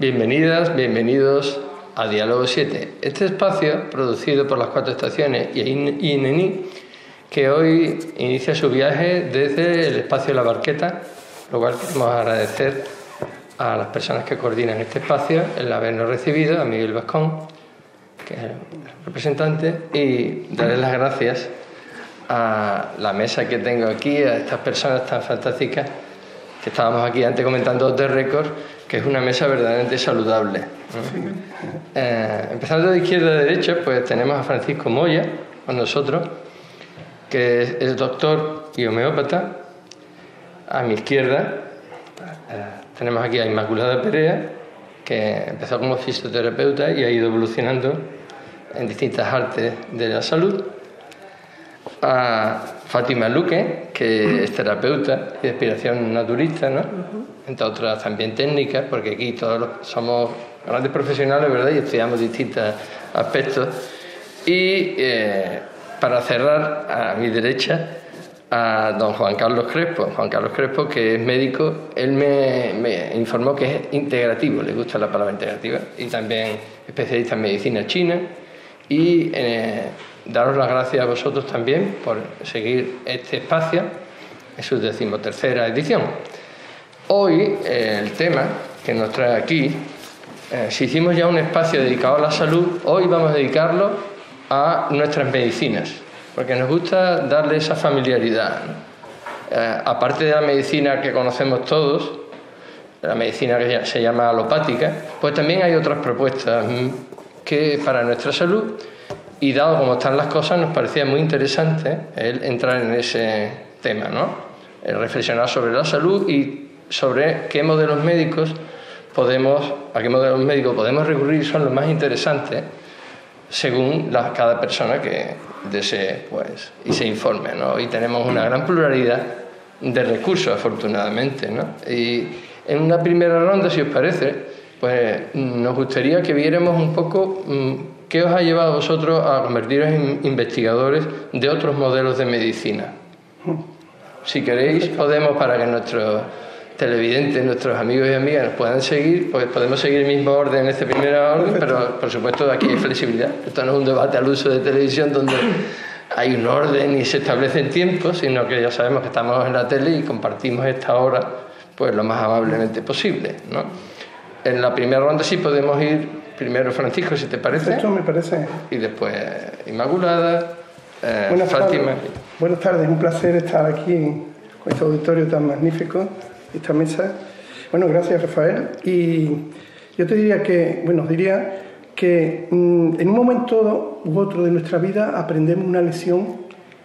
Bienvenidas, bienvenidos a Diálogo 7, este espacio producido por las Cuatro Estaciones y INENI, que hoy inicia su viaje desde el espacio La Barqueta, lo cual queremos agradecer a las personas que coordinan este espacio el habernos recibido, a Miguel Vascón, que es el representante, y darles las gracias a la mesa que tengo aquí, a estas personas tan fantásticas que estábamos aquí antes comentando de récord, que es una mesa verdaderamente saludable. Empezando de izquierda a derecha, pues tenemos a Francisco Moya con nosotros, que es doctor y homeópata. A mi izquierda tenemos aquí a Inmaculada Perea, que empezó como fisioterapeuta y ha ido evolucionando en distintas artes de la salud. A Fátima Luque, que es terapeuta y de inspiración naturista, ¿no? Entre otras también técnicas, porque aquí todos somos grandes profesionales, ¿verdad? Y estudiamos distintos aspectos. Y para cerrar, a mi derecha, a don Juan Carlos Crespo. Juan Carlos Crespo, que es médico, él me informó que es integrativo, le gusta la palabra integrativa, y también especialista en medicina china. Y daros las gracias a vosotros también por seguir este espacio en su 13ª edición. Hoy el tema que nos trae aquí, si hicimos ya un espacio dedicado a la salud, hoy vamos a dedicarlo a nuestras medicinas, porque nos gusta darle esa familiaridad, ¿no? Aparte de la medicina que conocemos todos, la medicina que se llama alopática, pues también hay otras propuestas que para nuestra salud. Y dado como están las cosas, nos parecía muy interesante el entrar en ese tema, ¿no? El reflexionar sobre la salud y sobre qué modelos médicos podemos recurrir, son los más interesantes según cada persona que desee, pues, y se informe, ¿no? Hoy tenemos una gran pluralidad de recursos, afortunadamente, ¿no? Y en una primera ronda, si os parece, pues nos gustaría que viéramos un poco ¿qué os ha llevado a vosotros a convertiros en investigadores de otros modelos de medicina? Si queréis, podemos, para que nuestros televidentes, nuestros amigos y amigas nos puedan seguir, pues podemos seguir el mismo orden en este primer orden, pero por supuesto aquí hay flexibilidad. Esto no es un debate al uso de televisión donde hay un orden y se establecen tiempos, sino que ya sabemos que estamos en la tele y compartimos esta hora pues lo más amablemente posible, ¿no? En la primera ronda sí podemos ir primero Francisco, si te parece. Esto me parece. Y después Inmaculada, Fátima. Buenas tardes, un placer estar aquí con este auditorio tan magnífico, esta mesa. Bueno, gracias Rafael. Y yo te diría que, en un momento u otro de nuestra vida aprendemos una lección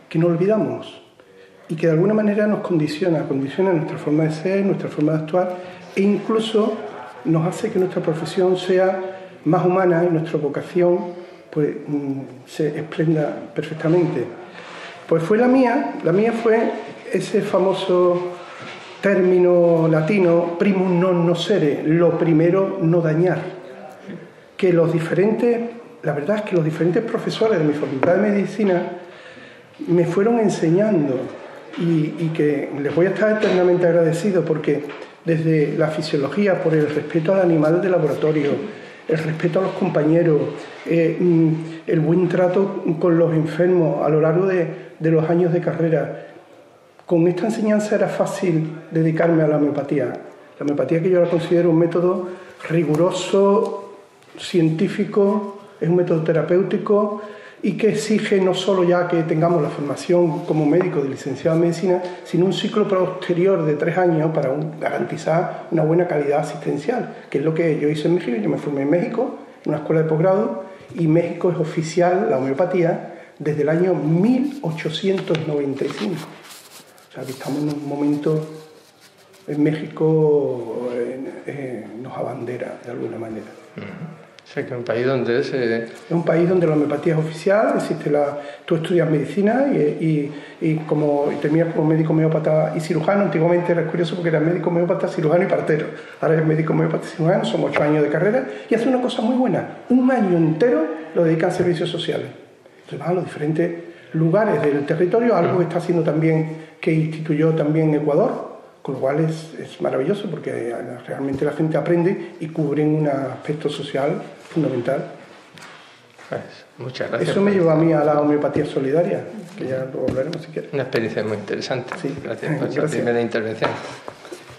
que no olvidamos y que de alguna manera nos condiciona nuestra forma de ser, nuestra forma de actuar e incluso nos hace que nuestra profesión sea más humana y nuestra vocación pues se exprenda perfectamente. Pues fue la mía fue ese famoso término latino primum non nocere, lo primero no dañar, que la verdad es que los diferentes profesores de mi facultad de medicina me fueron enseñando y que les voy a estar eternamente agradecido, porque desde la fisiología, por el respeto al animal de laboratorio, el respeto a los compañeros, el buen trato con los enfermos a lo largo de los años de carrera. Con esta enseñanza era fácil dedicarme a la homeopatía. La homeopatía, que yo la considero un método riguroso, científico, es un método terapéutico y que exige no solo ya que tengamos la formación como médico de licenciado en medicina, sino un ciclo posterior de 3 años para garantizar una buena calidad asistencial, que es lo que yo hice en México. Yo me formé en México, en una escuela de posgrado, y México es oficial la homeopatía desde el año 1895. O sea, que estamos en un momento en México nos abandera de alguna manera. O sea, que es un país donde es un país donde la homeopatía es oficial, tú estudias medicina y terminas como médico homeópata y cirujano. Antiguamente era curioso porque era médico homeópata, cirujano y partero. Ahora eres médico homeópata y cirujano, son 8 años de carrera y hace una cosa muy buena. Un año entero lo dedican a servicios sociales. Entonces van a los diferentes lugares del territorio, algo que está haciendo también, que instituyó también Ecuador, Con lo cual es maravilloso porque realmente la gente aprende y cubren un aspecto social fundamental. Pues, muchas gracias. Eso me llevó a mí a la homeopatía solidaria, que ya luego hablaremos si quieres. Una experiencia muy interesante. Sí. Gracias por esa primera intervención.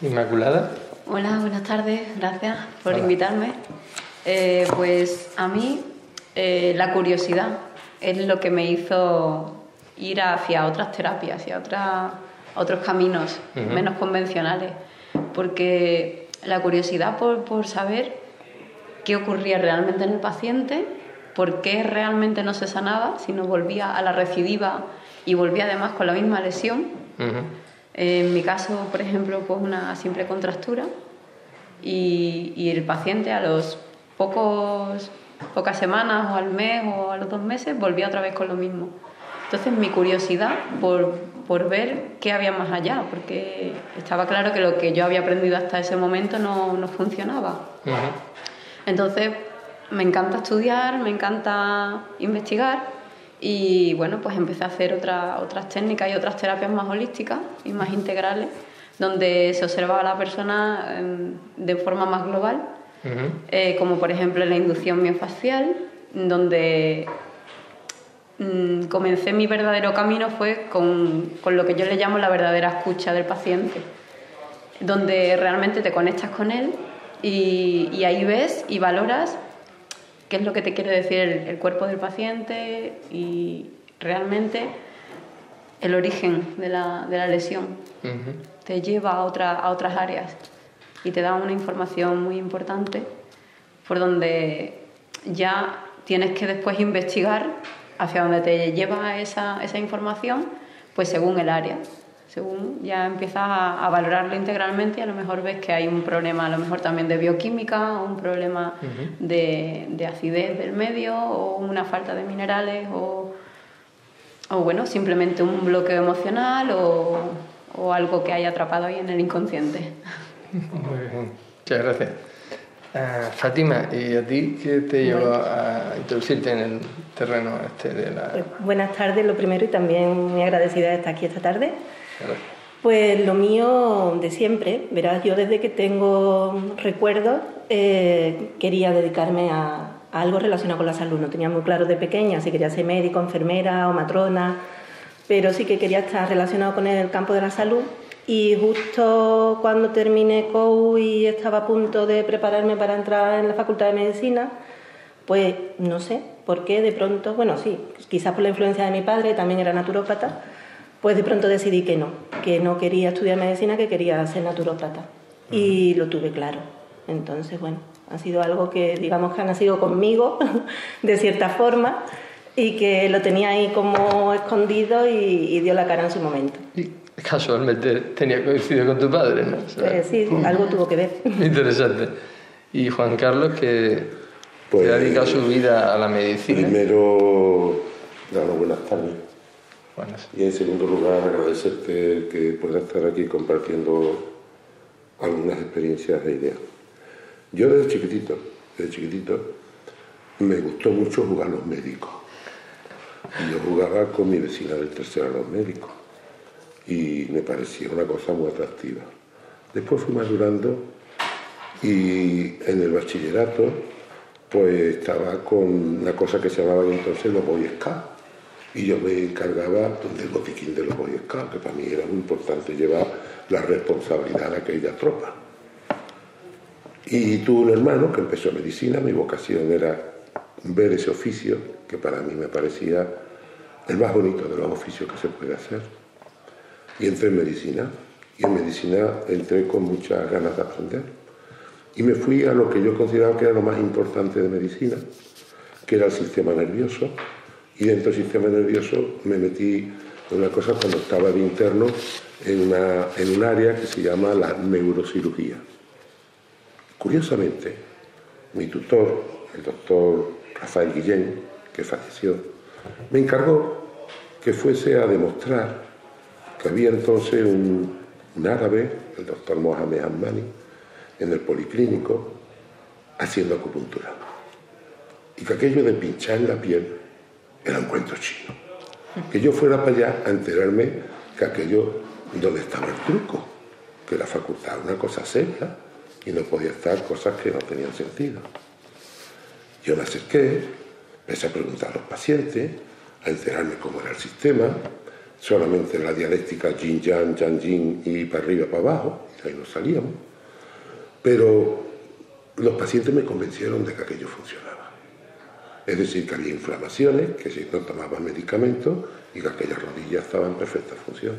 Inmaculada. Hola, buenas tardes. Gracias por Hola. invitarme. Pues a mí la curiosidad es lo que me hizo ir hacia otras terapias, hacia otros caminos menos convencionales, porque la curiosidad por saber qué ocurría realmente en el paciente, por qué realmente no se sanaba, sino volvía a la recidiva y volvía además con la misma lesión. En mi caso, por ejemplo, pues una simple contractura y el paciente a los pocas semanas o al mes o a los 2 meses volvía otra vez con lo mismo. Entonces mi curiosidad por ver qué había más allá, porque estaba claro que lo que yo había aprendido hasta ese momento no funcionaba. Entonces me encanta estudiar, me encanta investigar y bueno, pues empecé a hacer otras técnicas y otras terapias más holísticas y más integrales, donde se observaba a la persona de forma más global, como por ejemplo la inducción miofascial, donde comencé mi verdadero camino fue con lo que yo le llamo la verdadera escucha del paciente, donde realmente te conectas con él y ahí ves y valoras qué es lo que te quiere decir el cuerpo del paciente y realmente el origen de la lesión. Te lleva a otras áreas y te da una información muy importante por donde ya tienes que después investigar hacia donde te lleva esa información, pues según el área, según ya empiezas a valorarlo integralmente y a lo mejor ves que hay un problema a lo mejor también de bioquímica o un problema de acidez del medio o una falta de minerales o bueno, simplemente un bloqueo emocional o algo que haya atrapado ahí en el inconsciente. Muy bien, muchas gracias. Fátima, ¿y a ti qué te llevó a introducirte en el terreno de la...? Pues, buenas tardes, lo primero, y también muy agradecida de estar aquí esta tarde. Claro. Pues lo mío de siempre, verás, yo desde que tengo recuerdos quería dedicarme a algo relacionado con la salud. No tenía muy claro de pequeña si quería ser médico, enfermera o matrona, pero sí que quería estar relacionado con el campo de la salud. Y justo cuando terminé COU y estaba a punto de prepararme para entrar en la Facultad de Medicina, pues no sé por qué de pronto, bueno, sí, quizás por la influencia de mi padre, también era naturópata, pues de pronto decidí que no quería estudiar medicina, que quería ser naturópata. Y lo tuve claro. Entonces, bueno, ha sido algo que digamos que ha nacido conmigo, de cierta forma, y que lo tenía ahí como escondido y dio la cara en su momento. Y casualmente tenía coincidido con tu padre, ¿no? O sea, sí, algo tuvo que ver. Interesante. Y Juan Carlos, que ha dedicado su vida a la medicina. Primero, claro, buenas tardes. Buenas. Y en segundo lugar, agradecerte que puedas estar aquí compartiendo algunas experiencias e ideas. Yo desde chiquitito, me gustó mucho jugar a los médicos. Y yo jugaba con mi vecina del tercero a los médicos. Y me parecía una cosa muy atractiva. Después fui madurando y en el bachillerato pues estaba con una cosa que se llamaba entonces los Boy Scouts. Y yo me encargaba del botiquín de los Boy Scouts, que para mí era muy importante llevar la responsabilidad de aquella tropa. Y tuve un hermano que empezó medicina, mi vocación era ver ese oficio, que para mí me parecía el más bonito de los oficios que se puede hacer. Y entré en medicina, y en medicina entré con muchas ganas de aprender. Y me fui a lo que yo consideraba que era lo más importante de medicina, que era el sistema nervioso, y dentro del sistema nervioso me metí en una cosa cuando estaba de interno en un área que se llama la neurocirugía. Curiosamente, mi tutor, el doctor Rafael Guillén, que falleció, me encargó que fuese a demostrar que había entonces un árabe, el doctor Mohamed Hammani, en el policlínico, haciendo acupuntura. Y que aquello de pinchar en la piel era un cuento chino. Que yo fuera para allá a enterarme que aquello, ¿dónde estaba el truco? que la facultad es una cosa seria y no podía estar cosas que no tenían sentido. Yo me acerqué, empecé a preguntar a los pacientes, a enterarme cómo era el sistema, solamente la dialéctica yin-yang, yang-yin y para arriba, para abajo, y ahí nos salíamos. Pero los pacientes me convencieron de que aquello funcionaba. Es decir, que había inflamaciones, que si no tomaba medicamentos y que aquellas rodillas estaban en perfecta función.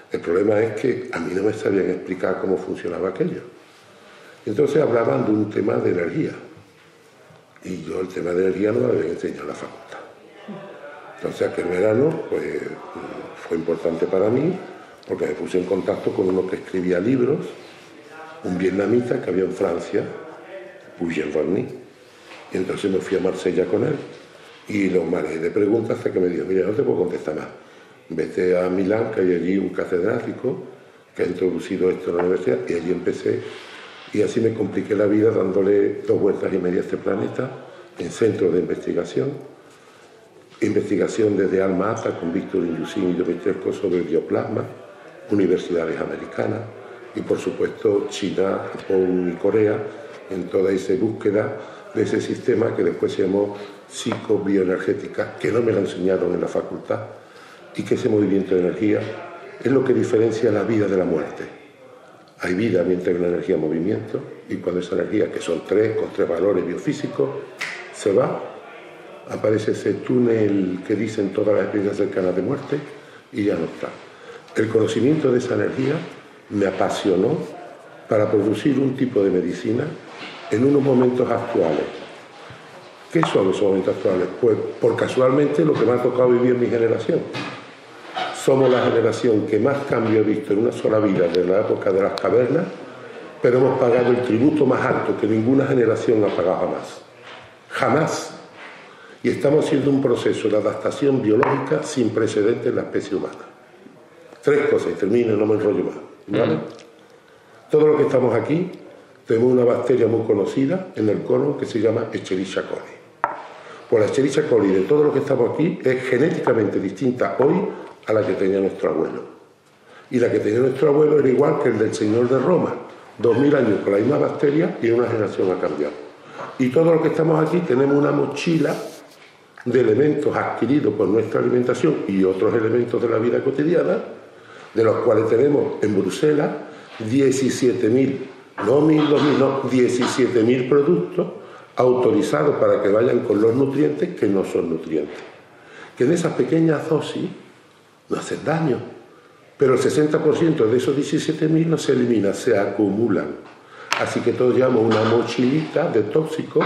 El problema es que a mí no me sabían explicar cómo funcionaba aquello. Entonces hablaban de un tema de energía. Y yo el tema de energía no me lo había enseñado en la facultad. Entonces aquel verano pues, fue importante para mí porque me puse en contacto con uno que escribía libros, un vietnamita que había en Francia, Eugène Varny. Y entonces me fui a Marsella con él y lo malé de preguntas hasta que me dijo, mira, no te puedo contestar más. Vete a Milán, que hay allí un catedrático que ha introducido esto en la universidad, y allí empecé. Y así me compliqué la vida dándole 2 vueltas y media a este planeta en centros de investigación desde Alma Ata con Víctor Inyusín y Dimitrescu sobre el bioplasma, universidades americanas y por supuesto China, Japón y Corea en toda esa búsqueda de ese sistema que después se llamó psicobioenergética, que no me lo enseñaron en la facultad, y que ese movimiento de energía es lo que diferencia la vida de la muerte. Hay vida mientras hay una energía en movimiento, y cuando esa energía, que son 3, con 3 valores biofísicos, se va, aparece ese túnel que dicen todas las experiencias cercanas de muerte, y ya no está. El conocimiento de esa energía me apasionó para producir un tipo de medicina en unos momentos actuales. ¿Qué son esos momentos actuales? Pues por casualmente lo que me ha tocado vivir en mi generación. Somos la generación que más cambio he visto en una sola vida desde la época de las cavernas, pero hemos pagado el tributo más alto que ninguna generación ha pagado jamás. Jamás. Y estamos haciendo un proceso de adaptación biológica sin precedentes en la especie humana. 3 cosas y termino, no me enrollo más. ¿Vale? Todo lo que estamos aquí, tenemos una bacteria muy conocida en el colon que se llama Escherichia coli. Pues la Escherichia coli de todo lo que estamos aquí es genéticamente distinta hoy a la que tenía nuestro abuelo. Y la que tenía nuestro abuelo era igual que el del señor de Roma. 2000 años con la misma bacteria y en una generación ha cambiado. Y todo lo que estamos aquí tenemos una mochila de elementos adquiridos por nuestra alimentación y otros elementos de la vida cotidiana, de los cuales tenemos en Bruselas 17.000, no 1.000, 2.000, no, 17.000 productos autorizados para que vayan con los nutrientes que no son nutrientes. Que en esas pequeñas dosis no hacen daño, pero el 60% de esos 17.000 no se elimina, se acumulan. Así que todos llevamos una mochilita de tóxicos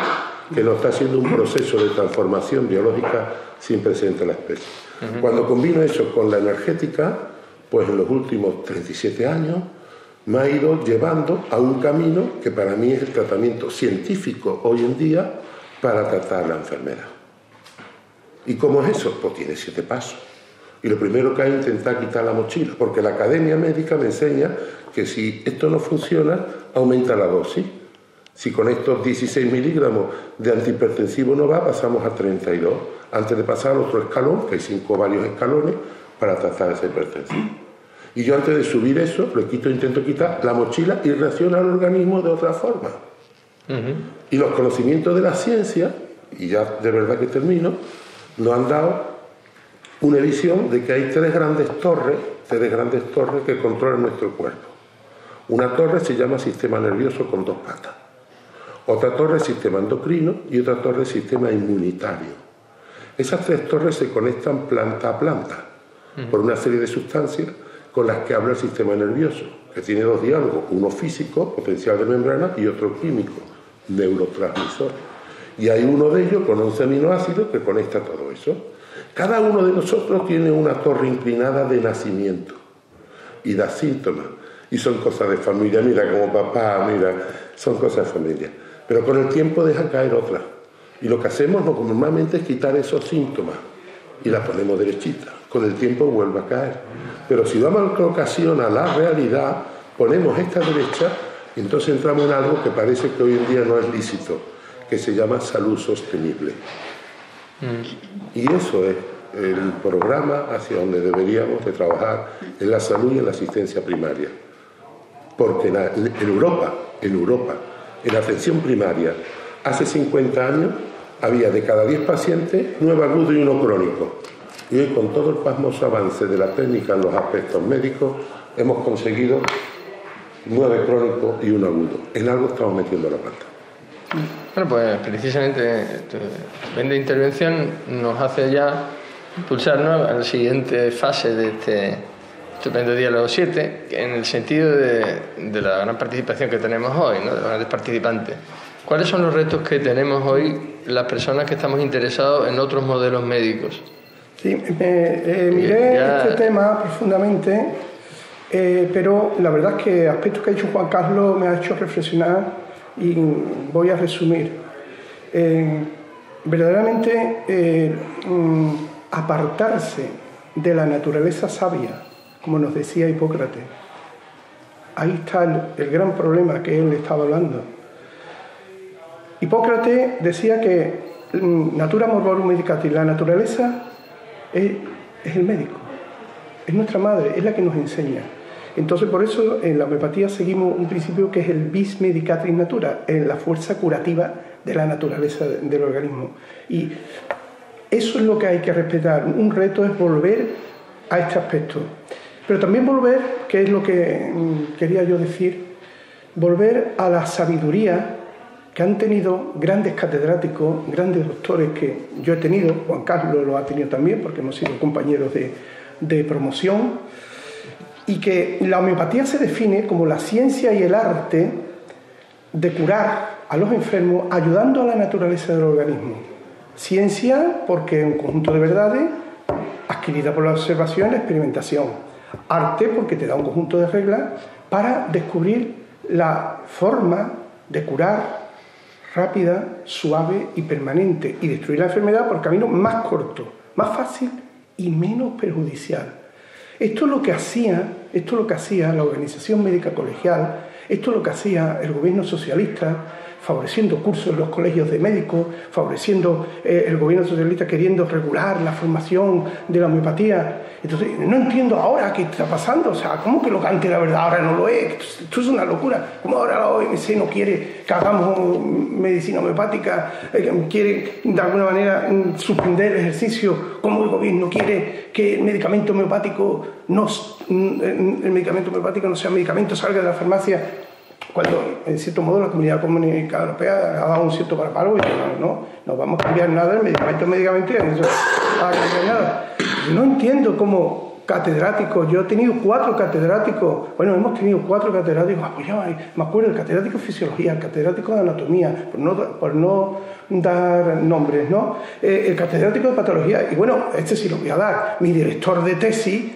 que nos está haciendo un proceso de transformación biológica sin precedente en la especie. Cuando combino eso con la energética, pues en los últimos 37 años me ha ido llevando a un camino que para mí es el tratamiento científico hoy en día para tratar la enfermedad. ¿Y cómo es eso? Pues tiene 7 pasos. Y lo primero que hay es intentar quitar la mochila, porque la academia médica me enseña que si esto no funciona, aumenta la dosis. Si con estos 16 miligramos de antihipertensivo no va, pasamos a 32, antes de pasar a otro escalón, que hay varios escalones, para tratar esa hipertensión. Y yo antes de subir eso, intento quitar la mochila y reacciona al organismo de otra forma. Y los conocimientos de la ciencia, y ya de verdad que termino, nos han dado una visión de que hay 3 grandes torres que controlan nuestro cuerpo. Una torre se llama sistema nervioso con 2 patas. Otra torre es sistema endocrino y otra torre es sistema inmunitario. Esas 3 torres se conectan planta a planta por una serie de sustancias con las que habla el sistema nervioso, que tiene 2 diálogos, uno físico, potencial de membrana, y otro químico, neurotransmisor. Y hay uno de ellos con 11 aminoácidos que conecta todo eso. Cada uno de nosotros tiene una torre inclinada de nacimiento y da síntomas. Y son cosas de familia, mira, como papá, mira, son cosas de familia. Pero con el tiempo deja caer otra. Y lo que hacemos normalmente es quitar esos síntomas y la ponemos derechita. Con el tiempo vuelve a caer. Pero si vamos a otra ocasión a la realidad, ponemos esta derecha y entonces entramos en algo que parece que hoy en día no es lícito, que se llama salud sostenible. Y eso es el programa hacia donde deberíamos de trabajar en la salud y en la asistencia primaria. Porque en Europa, en la atención primaria, hace 50 años, había de cada 10 pacientes, 9 agudos y 1 crónico. Y hoy, con todo el pasmoso avance de la técnica en los aspectos médicos, hemos conseguido 9 crónicos y 1 agudo. En algo estamos metiendo la pata. Bueno, pues precisamente tu estupenda intervención nos hace ya impulsarnos a la siguiente fase de este estupendo Diálogo 7, en el sentido de la gran participación que tenemos hoy, ¿no? De los grandes participantes. ¿Cuáles son los retos que tenemos hoy las personas que estamos interesados en otros modelos médicos? Sí, miré este tema profundamente, pero la verdad es que aspectos que ha dicho Juan Carlos me ha hecho reflexionar y voy a resumir. Verdaderamente apartarse de la naturaleza sabia, como nos decía Hipócrates, ahí está el gran problema que él estaba hablando. Hipócrates decía que natura morborum medicatis, la naturaleza es el médico, es nuestra madre, es la que nos enseña. Entonces, por eso en la homeopatía seguimos un principio que es el vis medicatrix natura, en la fuerza curativa de la naturaleza del organismo. Y eso es lo que hay que respetar. Un reto es volver a este aspecto. Pero también volver, que es lo que quería yo decir, volver a la sabiduría que han tenido grandes catedráticos, grandes doctores que yo he tenido, Juan Carlos lo ha tenido también, porque hemos sido compañeros de promoción, y que la homeopatía se define como la ciencia y el arte de curar a los enfermos ayudando a la naturaleza del organismo. Ciencia porque es un conjunto de verdades adquirida por la observación y la experimentación. Arte porque te da un conjunto de reglas para descubrir la forma de curar rápida, suave y permanente y destruir la enfermedad por el camino más corto, más fácil y menos perjudicial. Esto es lo que hacía la Organización Médica Colegial, esto es lo que hacía el gobierno socialista, favoreciendo cursos en los colegios de médicos, favoreciendo el gobierno socialista queriendo regular la formación de la homeopatía. Entonces, no entiendo ahora qué está pasando, o sea, ¿cómo que lo que antes era verdad ahora no lo es? Esto es una locura. ¿Cómo ahora la OMC no quiere que hagamos medicina homeopática? Quiere, de alguna manera, suspender el ejercicio. ¿Cómo el gobierno quiere que el medicamento homeopático no sea medicamento, salga de la farmacia? Cuando, en cierto modo, la Comunidad Económica Europea ha dado un cierto parapalo y no vamos a cambiar nada, el medicamento es medicamento y eso no va a cambiar nada. No entiendo cómo catedráticos, yo he tenido 4 catedráticos, hemos tenido 4 catedráticos apoyados, me acuerdo, el catedrático de Fisiología, el catedrático de Anatomía, por no dar nombres, ¿no? El catedrático de Patología, y bueno, este sí lo voy a dar, mi director de tesis,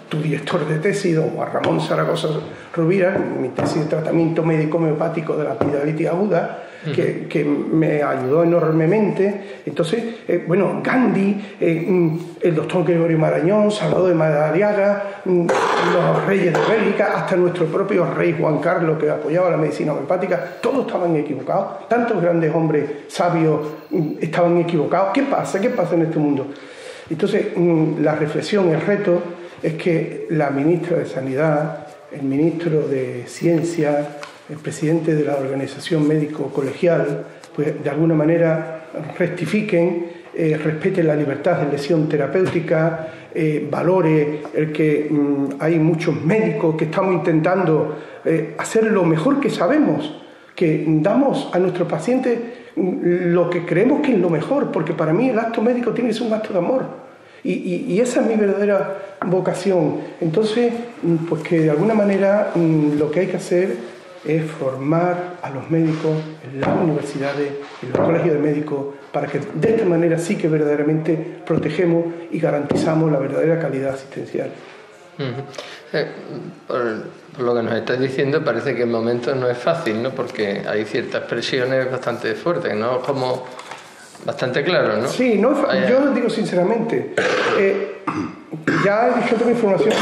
tu director de tesis, don Juan Ramón Zaragoza Rovira, mi tesis de tratamiento médico homeopático de la epididalitis aguda, que me ayudó enormemente. Entonces, Gandhi, el doctor Gregorio Marañón, Salvador de Madariaga, los reyes de Bélgica, hasta nuestro propio rey Juan Carlos, que apoyaba la medicina homeopática, todos estaban equivocados. Tantos grandes hombres sabios estaban equivocados. ¿Qué pasa? ¿Qué pasa en este mundo? Entonces, la reflexión, el reto, es que la ministra de Sanidad, el ministro de Ciencia, el presidente de la Organización Médico Colegial, pues de alguna manera rectifiquen, respeten la libertad de elección terapéutica, valore el que hay muchos médicos que estamos intentando hacer lo mejor que sabemos, que damos a nuestros pacientes lo que creemos que es lo mejor, porque para mí el acto médico tiene que ser un acto de amor. Y esa es mi verdadera vocación. Entonces, pues que de alguna manera lo que hay que hacer es formar a los médicos en las universidades, en los colegios de médicos, para que de esta manera sí que verdaderamente protegemos y garantizamos la verdadera calidad asistencial. Por lo que nos estás diciendo, parece que el momento no es fácil, ¿no? Porque hay ciertas presiones bastante fuertes, ¿no? Como bastante claro, ¿no? Sí, no, yo lo digo sinceramente. Ya he dicho toda mi información.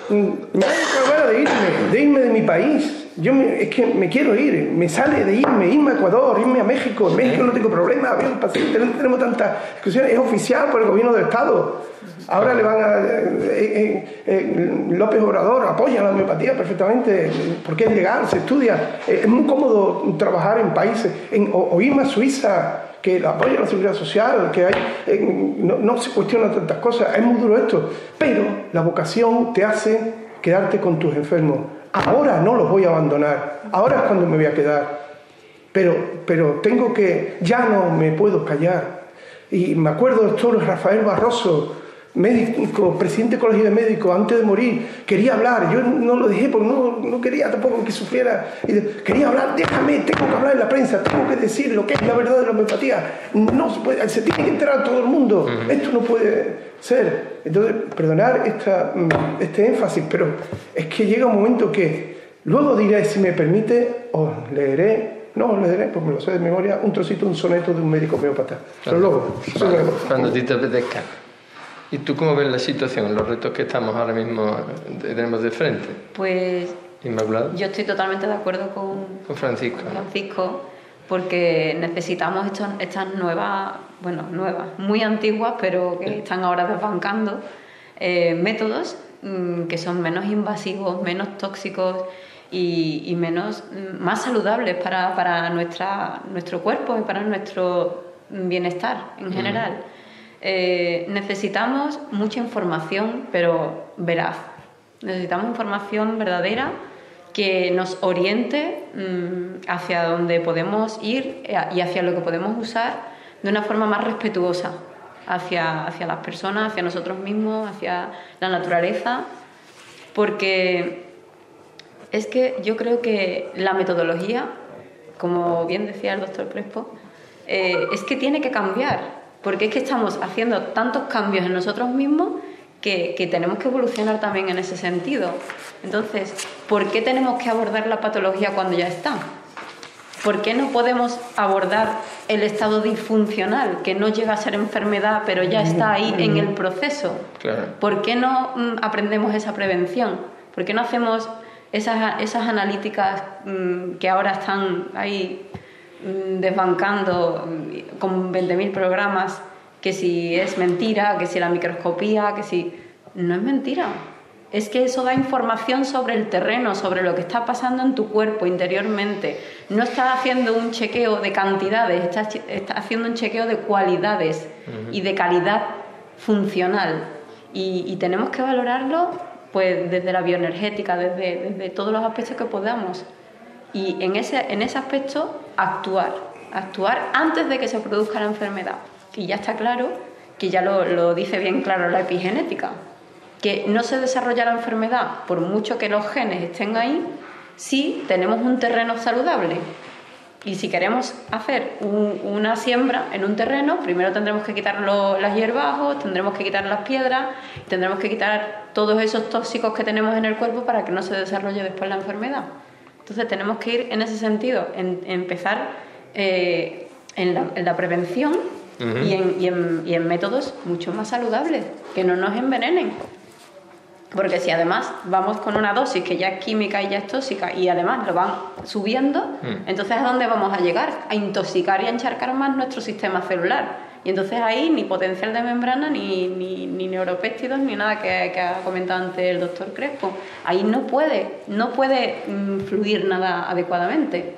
Me da ganas de irme de mi país. es que me quiero ir, me sale de irme a Ecuador, irme a México. En México no tengo problema, tenemos tantas discusiones, es oficial por el gobierno del Estado. Ahora le van a... López Obrador apoya la homeopatía perfectamente, porque es legal, se estudia. Es muy cómodo trabajar en países, o irme a Suiza, que apoya la seguridad social, que hay, no se cuestionan tantas cosas. Es muy duro esto, pero la vocación te hace quedarte con tus enfermos. Ahora no los voy a abandonar, ahora es cuando me voy a quedar, pero tengo que, ya no me puedo callar. Y me acuerdo del doctor Rafael Barroso, médico, presidente del Colegio de Médicos, antes de morir, quería hablar. Yo no lo dejé porque no quería tampoco que sufriera. Quería hablar, déjame, tengo que hablar en la prensa, tengo que decir lo que es la verdad de la homeopatía. No se puede, se tiene que enterar todo el mundo. Esto no puede ser. Entonces, perdonar este énfasis, pero es que llega un momento que luego diré, si me permite, os leeré. No os leeré, porque me lo sé de memoria, un trocito, un soneto de un médico homeópata. Pero luego, cuando a ti te apetezca. ¿Y tú cómo ves la situación, los retos que estamos ahora mismo tenemos de frente? Pues Inmaculada. Yo estoy totalmente de acuerdo con Francisco. Porque necesitamos estas nuevas, muy antiguas, pero que están ahora desbancando, métodos que son menos invasivos, menos tóxicos y más saludables para nuestro cuerpo y para nuestro bienestar en general. Necesitamos mucha información, pero veraz. Necesitamos información verdadera que nos oriente hacia donde podemos ir y hacia lo que podemos usar de una forma más respetuosa hacia las personas, hacia nosotros mismos, hacia la naturaleza, porque es que yo creo que la metodología, como bien decía el doctor Crespo, es que tiene que cambiar. Porque es que estamos haciendo tantos cambios en nosotros mismos que tenemos que evolucionar también en ese sentido. Entonces, ¿por qué tenemos que abordar la patología cuando ya está? ¿Por qué no podemos abordar el estado disfuncional, que no llega a ser enfermedad, pero ya está ahí en el proceso? Claro. ¿Por qué no aprendemos esa prevención? ¿Por qué no hacemos esas analíticas que ahora están ahí desbancando con 20.000 programas, que si es mentira, que si la microscopía, que si... No es mentira. Es que eso da información sobre el terreno, sobre lo que está pasando en tu cuerpo interiormente. No está haciendo un chequeo de cantidades, está haciendo un chequeo de cualidades y de calidad funcional. Y tenemos que valorarlo pues desde la bioenergética, desde todos los aspectos que podamos. Y en ese aspecto actuar antes de que se produzca la enfermedad. Y ya está claro, que ya lo dice bien claro la epigenética, que no se desarrolla la enfermedad por mucho que los genes estén ahí si tenemos un terreno saludable. Y si queremos hacer una siembra en un terreno, primero tendremos que quitar las hierbajos, tendremos que quitar las piedras, tendremos que quitar todos esos tóxicos que tenemos en el cuerpo para que no se desarrolle después la enfermedad. Entonces tenemos que ir en ese sentido, empezar en la prevención y en métodos mucho más saludables, que no nos envenenen. Porque si además vamos con una dosis que ya es química y ya es tóxica y además lo van subiendo, entonces ¿a dónde vamos a llegar? A intoxicar y a encharcar más nuestro sistema celular. Y entonces ahí ni potencial de membrana, ni neuropéptidos, ni nada que ha comentado antes el doctor Crespo. Ahí no puede fluir nada adecuadamente.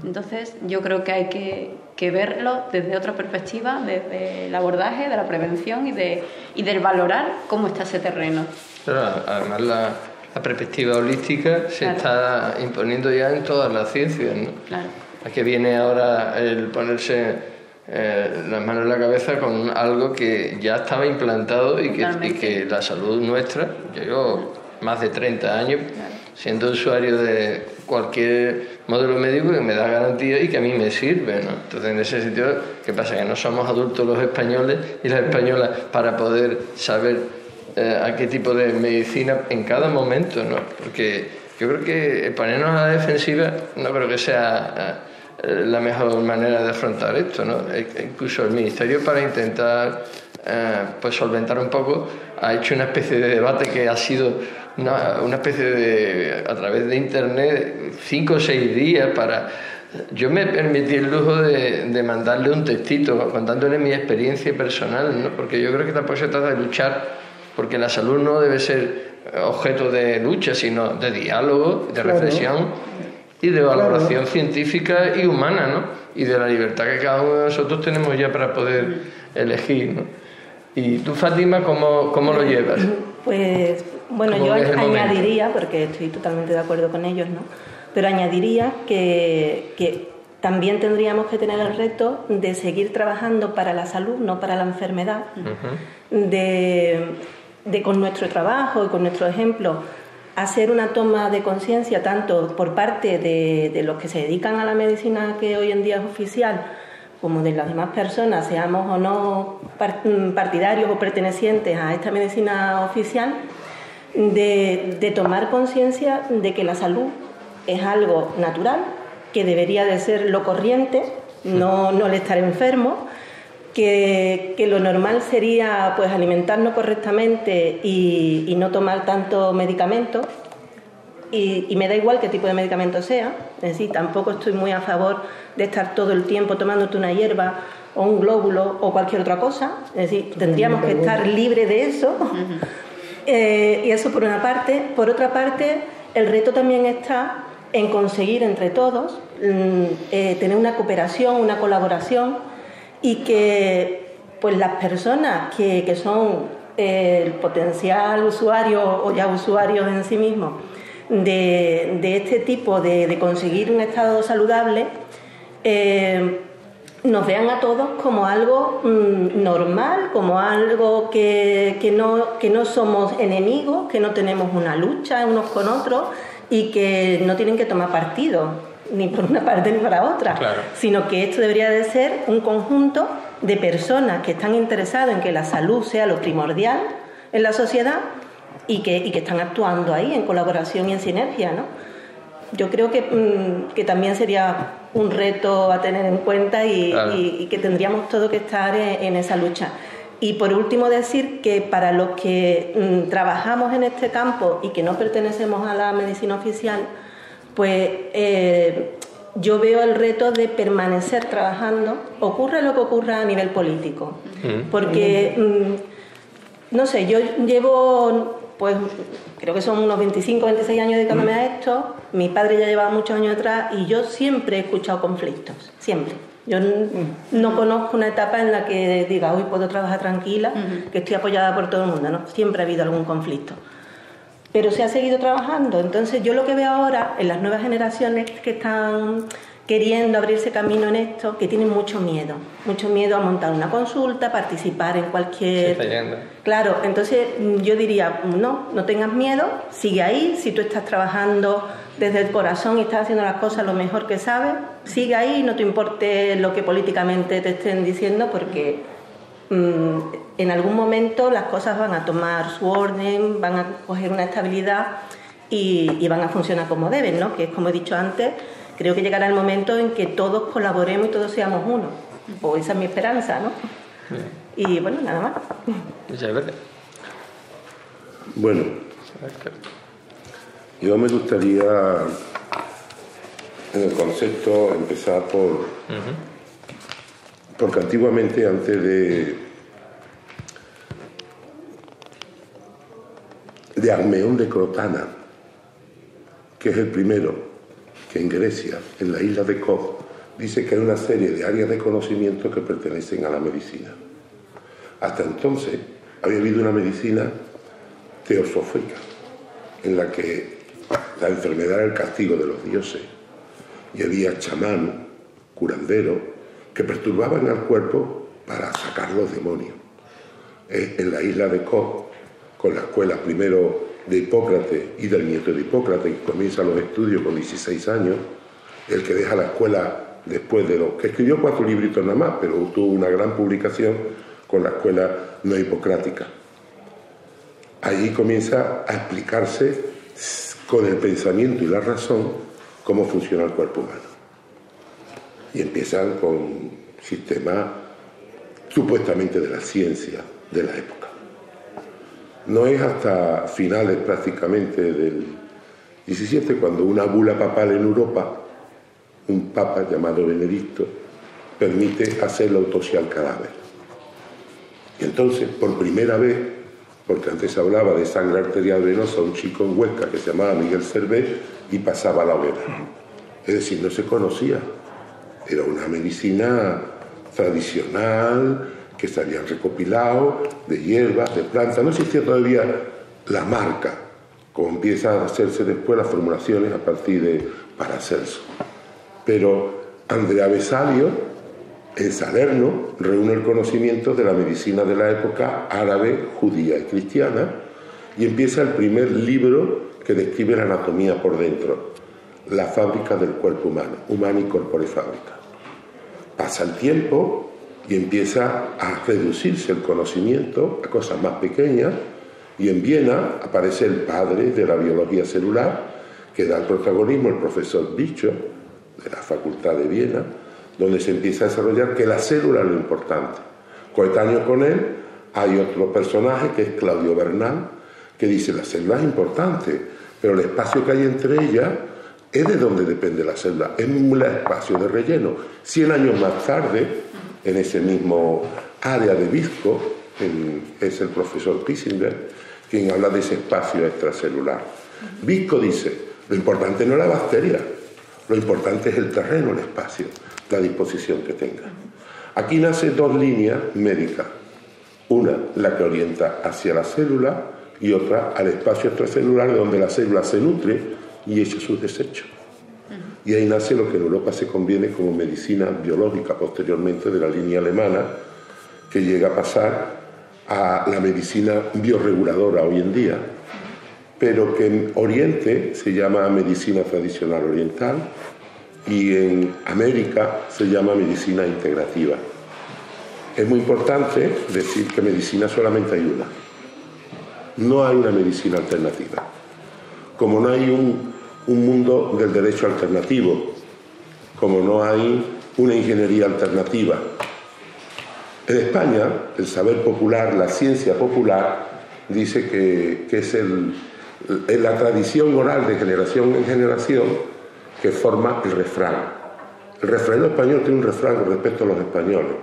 Entonces yo creo que hay que verlo desde otra perspectiva, desde el abordaje, de la prevención y del valorar cómo está ese terreno. Pero además la perspectiva holística se está imponiendo ya en todas las ciencias, ¿no? Claro. Aquí viene ahora el ponerse las manos en la cabeza con algo que ya estaba implantado y que la salud nuestra, yo llevo más de 30 años siendo usuario de cualquier modelo médico que me da garantía y que a mí me sirve, ¿no? Entonces, en ese sentido, ¿qué pasa? Que no somos adultos los españoles y las españolas para poder saber a qué tipo de medicina en cada momento, ¿no? Porque yo creo que ponernos a la defensiva no creo que sea la mejor manera de afrontar esto, ¿no? Incluso el Ministerio, para intentar pues solventar un poco, ha hecho una especie de debate que ha sido una especie de, a través de internet, 5 o 6 días para... Yo me permití el lujo de mandarle un textito contándole mi experiencia personal, ¿no? Porque yo creo que tampoco se trata de luchar, porque la salud no debe ser objeto de lucha, sino de diálogo, de reflexión y de valoración científica y humana, ¿no? Y de la libertad que cada uno de nosotros tenemos ya para poder elegir, ¿no? ¿Y tú, Fátima, cómo lo llevas? Pues bueno, yo añadiría, porque estoy totalmente de acuerdo con ellos, ¿no? Pero añadiría que también tendríamos que tener el reto de seguir trabajando para la salud, no para la enfermedad, de con nuestro trabajo y con nuestro ejemplo hacer una toma de conciencia tanto por parte de los que se dedican a la medicina que hoy en día es oficial, como de las demás personas, seamos o no partidarios o pertenecientes a esta medicina oficial, de tomar conciencia de que la salud es algo natural, que debería de ser lo corriente, no el estar enfermo, que lo normal sería pues alimentarnos correctamente y no tomar tanto medicamento, y me da igual qué tipo de medicamento sea, es decir, tampoco estoy muy a favor de estar todo el tiempo tomándote una hierba o un glóbulo o cualquier otra cosa, es decir, tendríamos que estar libres de eso. Y eso por una parte. Por otra parte, el reto también está en conseguir entre todos tener una cooperación, una colaboración, y que pues las personas que son el potencial usuario o ya usuarios en sí mismos de este tipo de conseguir un estado saludable, nos vean a todos como algo normal, como algo que no somos enemigos, que no tenemos una lucha unos con otros y que no tienen que tomar partido ni por una parte ni para otra, claro, sino que esto debería de ser un conjunto de personas que están interesadas en que la salud sea lo primordial en la sociedad y que están actuando ahí en colaboración y en sinergia, ¿no? Yo creo que también sería un reto a tener en cuenta claro, y que tendríamos todos que estar en esa lucha. Y por último decir que para los que trabajamos en este campo y que no pertenecemos a la medicina oficial, pues yo veo el reto de permanecer trabajando, ocurra lo que ocurra a nivel político. Porque, no sé, yo llevo, pues creo que son unos 25, 26 años dedicándome a esto, mi padre ya llevaba muchos años atrás y yo siempre he escuchado conflictos, siempre. Yo no conozco una etapa en la que diga, hoy puedo trabajar tranquila, que estoy apoyada por todo el mundo, ¿no? Siempre ha habido algún conflicto. Pero se ha seguido trabajando. Entonces yo lo que veo ahora en las nuevas generaciones que están queriendo abrirse camino en esto, que tienen mucho miedo a montar una consulta, participar en cualquier... Sí, claro, entonces yo diría, no tengas miedo, sigue ahí, si tú estás trabajando desde el corazón y estás haciendo las cosas lo mejor que sabes, sigue ahí, no te importe lo que políticamente te estén diciendo, porque en algún momento las cosas van a tomar su orden, van a coger una estabilidad y van a funcionar como deben, ¿no? Que es como he dicho antes, creo que llegará el momento en que todos colaboremos y todos seamos uno. O esa es mi esperanza, ¿no? Y bueno, nada más. Muchas gracias. Bueno, yo me gustaría en el concepto empezar porque antiguamente, antes de Almeón de Crotana, que es el primero, que en Grecia, en la isla de Kos, dice que hay una serie de áreas de conocimiento que pertenecen a la medicina. Hasta entonces había habido una medicina teosófica, en la que la enfermedad era el castigo de los dioses, y había chamán, curandero, que perturbaban al cuerpo para sacar los demonios. En la isla de Kos, con la escuela primero de Hipócrates y del nieto de Hipócrates, que comienza los estudios con 16 años, el que deja la escuela después de que escribió 4 libritos nada más, pero tuvo una gran publicación con la escuela no hipocrática. Allí comienza a explicarse con el pensamiento y la razón cómo funciona el cuerpo humano. Y empiezan con sistemas supuestamente de la ciencia de la época. No es hasta finales prácticamente del XVII cuando una bula papal en Europa, un papa llamado Benedicto, permite hacer la autopsia al cadáver. Y entonces, por primera vez, porque antes se hablaba de sangre arterial venosa, un chico en Huesca que se llamaba Miguel Servet y pasaba la hoguera. Es decir, no se conocía. Era una medicina tradicional que se habían recopilado de hierbas, de plantas. No existía todavía la marca, como empiezan a hacerse después las formulaciones a partir de Paracelso. Pero Andrea Vesalio, en Salerno, reúne el conocimiento de la medicina de la época árabe, judía y cristiana y empieza el primer libro que describe la anatomía por dentro, la fábrica del cuerpo humano, Humani Corpore Fabrica. Pasa el tiempo y empieza a reducirse el conocimiento a cosas más pequeñas y en Viena aparece el padre de la biología celular que da el protagonismo, el profesor Bicho, de la Facultad de Viena, donde se empieza a desarrollar que la célula es lo importante. Coetáneo con él hay otro personaje que es Claudio Bernal, que dice la célula es importante, pero el espacio que hay entre ellas es de donde depende la célula, es un espacio de relleno. 100 años más tarde, en ese mismo área de Visco, es el profesor Kissinger quien habla de ese espacio extracelular. Visco dice, lo importante no es la bacteria, lo importante es el terreno, el espacio, la disposición que tenga. Aquí nacen dos líneas médicas. Una, la que orienta hacia la célula, y otra, al espacio extracelular, donde la célula se nutre y echa sus desechos. Y ahí nace lo que en Europa se conviene como medicina biológica, posteriormente de la línea alemana, que llega a pasar a la medicina bioreguladora hoy en día, pero que en Oriente se llama medicina tradicional oriental y en América se llama medicina integrativa. Es muy importante decir que medicina solamente hay una. No hay una medicina alternativa. Como no hay un mundo del derecho alternativo, como no hay una ingeniería alternativa. En España, el saber popular, la ciencia popular, dice que es la tradición oral de generación en generación que forma el refrán. El refrán español tiene un refrán con respecto a los españoles,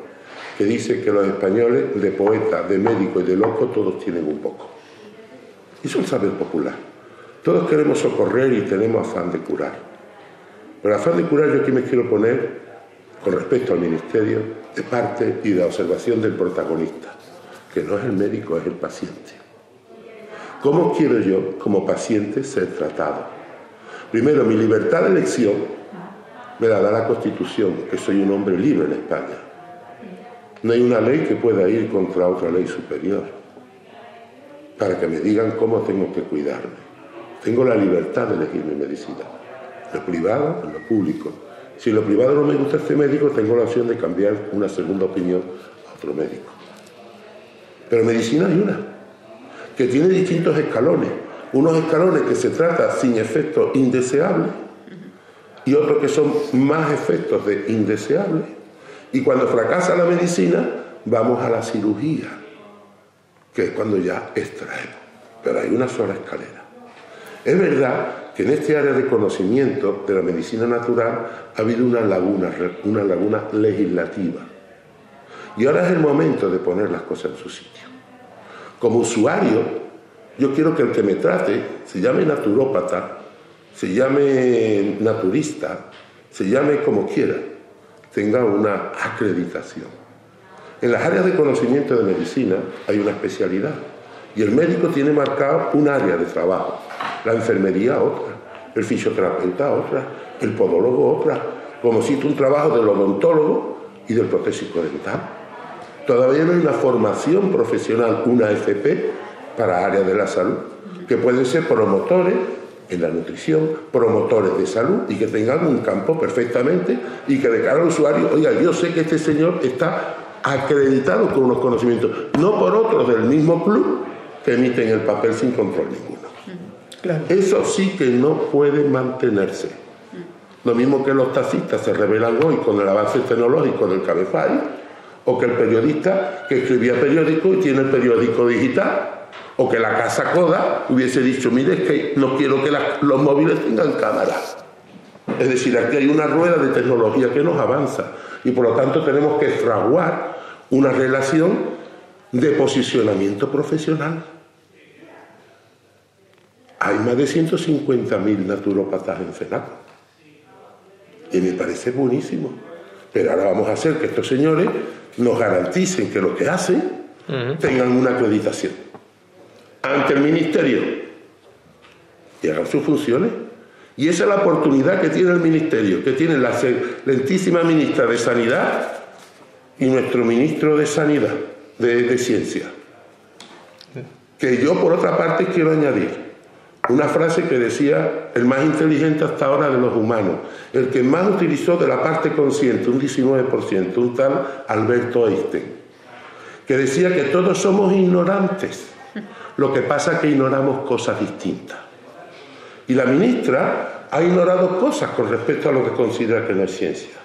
que dice que los españoles, de poeta, de médico y de loco, todos tienen un poco. Eso es el saber popular. Todos queremos socorrer y tenemos afán de curar. Pero el afán de curar yo aquí me quiero poner, con respecto al ministerio, de parte y de observación del protagonista, que no es el médico, es el paciente. ¿Cómo quiero yo, como paciente, ser tratado? Primero, mi libertad de elección me la da la Constitución, que soy un hombre libre en España. No hay una ley que pueda ir contra otra ley superior para que me digan cómo tengo que cuidarme. Tengo la libertad de elegir mi medicina, en lo privado, en lo público. Si en lo privado no me gusta este médico, tengo la opción de cambiar una segunda opinión a otro médico. Pero medicina hay una, que tiene distintos escalones. Unos escalones que se trata sin efectos indeseables y otros que son más efectos de indeseables. Y cuando fracasa la medicina, vamos a la cirugía, que es cuando ya extraemos. Pero hay una sola escalera. Es verdad que en este área de conocimiento de la medicina natural ha habido una laguna legislativa. Y ahora es el momento de poner las cosas en su sitio. Como usuario, yo quiero que el que me trate se llame naturópata, se llame naturista, se llame como quiera, tenga una acreditación. En las áreas de conocimiento de medicina hay una especialidad y el médico tiene marcado un área de trabajo, la enfermería otra, el fisioterapeuta otra, el podólogo otra, como cito un trabajo del odontólogo y del protésico dental. Todavía no hay una formación profesional, una FP, para áreas de la salud, que pueden ser promotores en la nutrición, promotores de salud y que tengan un campo perfectamente y que de cara al usuario, oiga, yo sé que este señor está acreditado con unos conocimientos, no por otros del mismo club que emiten el papel sin control ninguno. Claro. Eso sí que no puede mantenerse. Lo mismo que los taxistas se revelan hoy con el avance tecnológico del Cabify, o que el periodista que escribía periódico y tiene el periódico digital, o que la casa Kodak hubiese dicho, mire, es que no quiero que los móviles tengan cámara. Es decir, aquí hay una rueda de tecnología que nos avanza y por lo tanto tenemos que fraguar una relación de posicionamiento profesional. Hay más de 150.000 naturópatas en FENACO y me parece buenísimo, pero ahora vamos a hacer que estos señores nos garanticen que lo que hacen tengan una acreditación ante el ministerio y hagan sus funciones. Y esa es la oportunidad que tiene el ministerio, que tiene la excelentísima ministra de Sanidad y nuestro ministro de Sanidad, de Ciencia. Que yo, por otra parte, quiero añadir una frase que decía el más inteligente hasta ahora de los humanos, el que más utilizó de la parte consciente, un 19%, un tal Alberto Einstein, que decía que todos somos ignorantes, lo que pasa es que ignoramos cosas distintas. Y la ministra ha ignorado cosas con respecto a lo que considera que no es ciencia.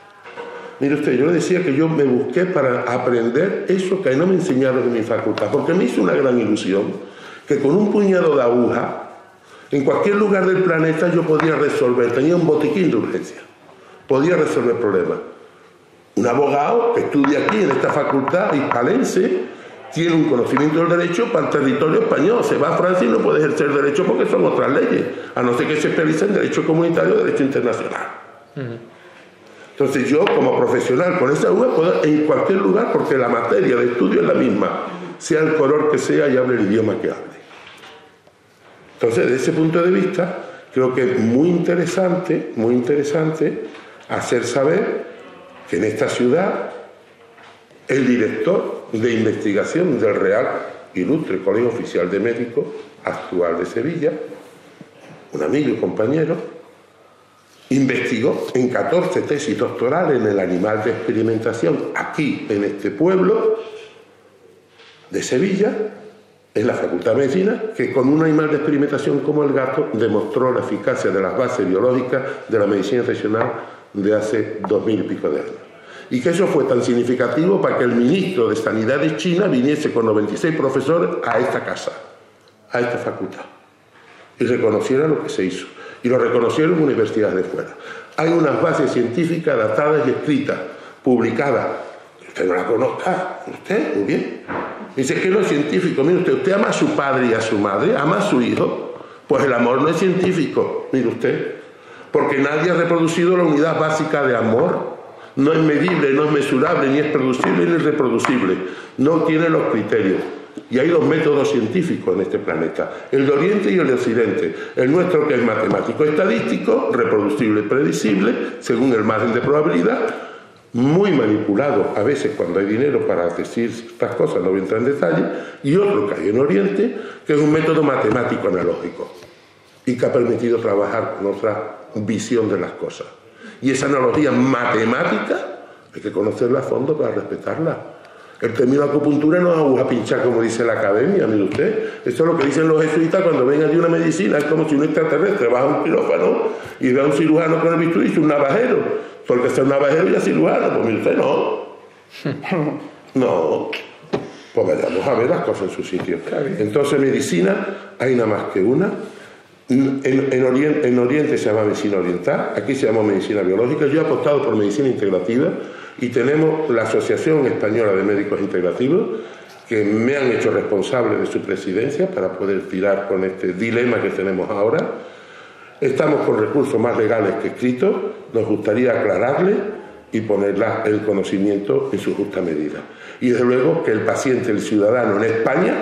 Mire usted, yo le decía que yo me busqué para aprender eso que no me enseñaron en mi facultad, porque me hizo una gran ilusión que con un puñado de agujas, en cualquier lugar del planeta yo podía resolver, tenía un botiquín de urgencia, podía resolver problemas. Un abogado que estudia aquí en esta facultad hispalense tiene un conocimiento del derecho para el territorio español, se va a Francia y no puede ejercer derecho porque son otras leyes, a no ser que se especialice en derecho comunitario o derecho internacional. Entonces yo, como profesional con esa aguja, puedo en cualquier lugar, porque la materia de estudio es la misma, sea el color que sea y hable el idioma que hable. Entonces, desde ese punto de vista, creo que es muy interesante hacer saber que en esta ciudad el director de investigación del Real Ilustre Colegio Oficial de Médicos actual de Sevilla, un amigo y compañero, investigó en 14 tesis doctorales en el animal de experimentación aquí en este pueblo de Sevilla, en la Facultad de Medicina, que con un animal de experimentación como el gato demostró la eficacia de las bases biológicas de la medicina tradicional de hace 2000 y pico de años. Y que eso fue tan significativo para que el ministro de Sanidad de China viniese con 96 profesores a esta casa, a esta facultad, y reconociera lo que se hizo. Y lo reconocieron universidades de fuera. Hay unas bases científicas datadas y escritas, publicadas. Usted no la conozca, usted, muy bien. Dice que no es científico. Mire usted ama a su padre y a su madre, ama a su hijo. Pues el amor no es científico, mire usted. Porque nadie ha reproducido la unidad básica de amor. No es medible, no es mesurable, ni es producible ni es reproducible. No tiene los criterios. Y hay dos métodos científicos en este planeta, el de Oriente y el de Occidente. El nuestro, que es matemático estadístico, reproducible y predecible, según el margen de probabilidad, muy manipulado a veces cuando hay dinero para decir estas cosas, no voy a entrar en detalle, y otro que hay en Oriente, que es un método matemático analógico y que ha permitido trabajar con otra visión de las cosas. Y esa analogía matemática hay que conocerla a fondo para respetarla. El término acupuntura no es aguja pinchar, como dice la academia, mire usted. Esto es lo que dicen los jesuitas cuando ven allí una medicina. Es como si un extraterrestre va a un quirófano y ve a un cirujano con el bisturí y dice un navajero. Porque ser un navajero y es cirujano. Pues mire usted, no. No. Pues vayamos a ver las cosas en su sitio. Entonces, medicina, hay nada más que una. En Oriente se llama medicina oriental, aquí se llama medicina biológica. Yo he apostado por medicina integrativa y tenemos la Asociación Española de Médicos Integrativos, que me han hecho responsable de su presidencia para poder tirar con este dilema que tenemos ahora. Estamos con recursos más legales que escritos, nos gustaría aclararle y poner el conocimiento en su justa medida. Y desde luego que el paciente, el ciudadano en España,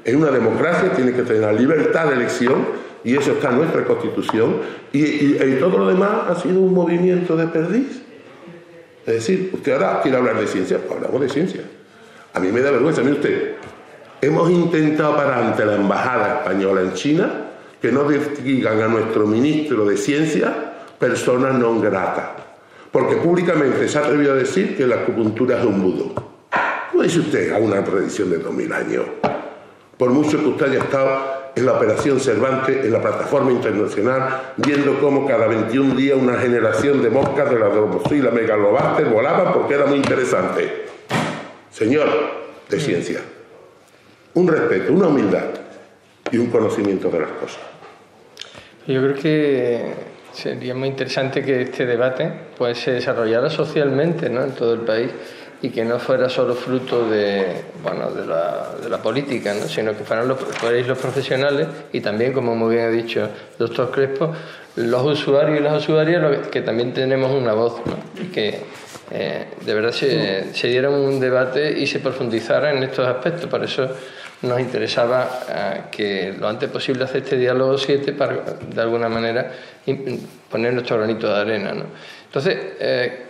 en una democracia, tiene que tener la libertad de elección, y eso está en nuestra Constitución, y todo lo demás ha sido un movimiento de perdiz. Es decir, usted ahora quiere hablar de ciencia, pues hablamos de ciencia. A mí me da vergüenza, mire usted, hemos intentado parar ante la embajada española en China que no digan a nuestro ministro de Ciencia persona non grata, porque públicamente se ha atrevido a decir que la acupuntura es un vudú. ¿Cómo dice usted a una tradición de 2000 años? Por mucho que usted haya estado en la Operación Cervantes, en la plataforma internacional, viendo cómo cada 21 días una generación de moscas de la Dromosila megalobaster volaban porque era muy interesante. señor de ciencia, un respeto, una humildad y un conocimiento de las cosas. Yo creo que sería muy interesante que este debate pues se desarrollara socialmente, ¿no?, en todo el país, y que no fuera solo fruto de la política, ¿no?, sino que fuerais los profesionales y también, como muy bien ha dicho el doctor Crespo, los usuarios y las usuarias, que también tenemos una voz, ¿no?, y que de verdad se diera un debate y se profundizara en estos aspectos. Por eso nos interesaba que lo antes posible hacer este diálogo 7 para, de alguna manera, poner nuestro granito de arena, ¿no? Entonces,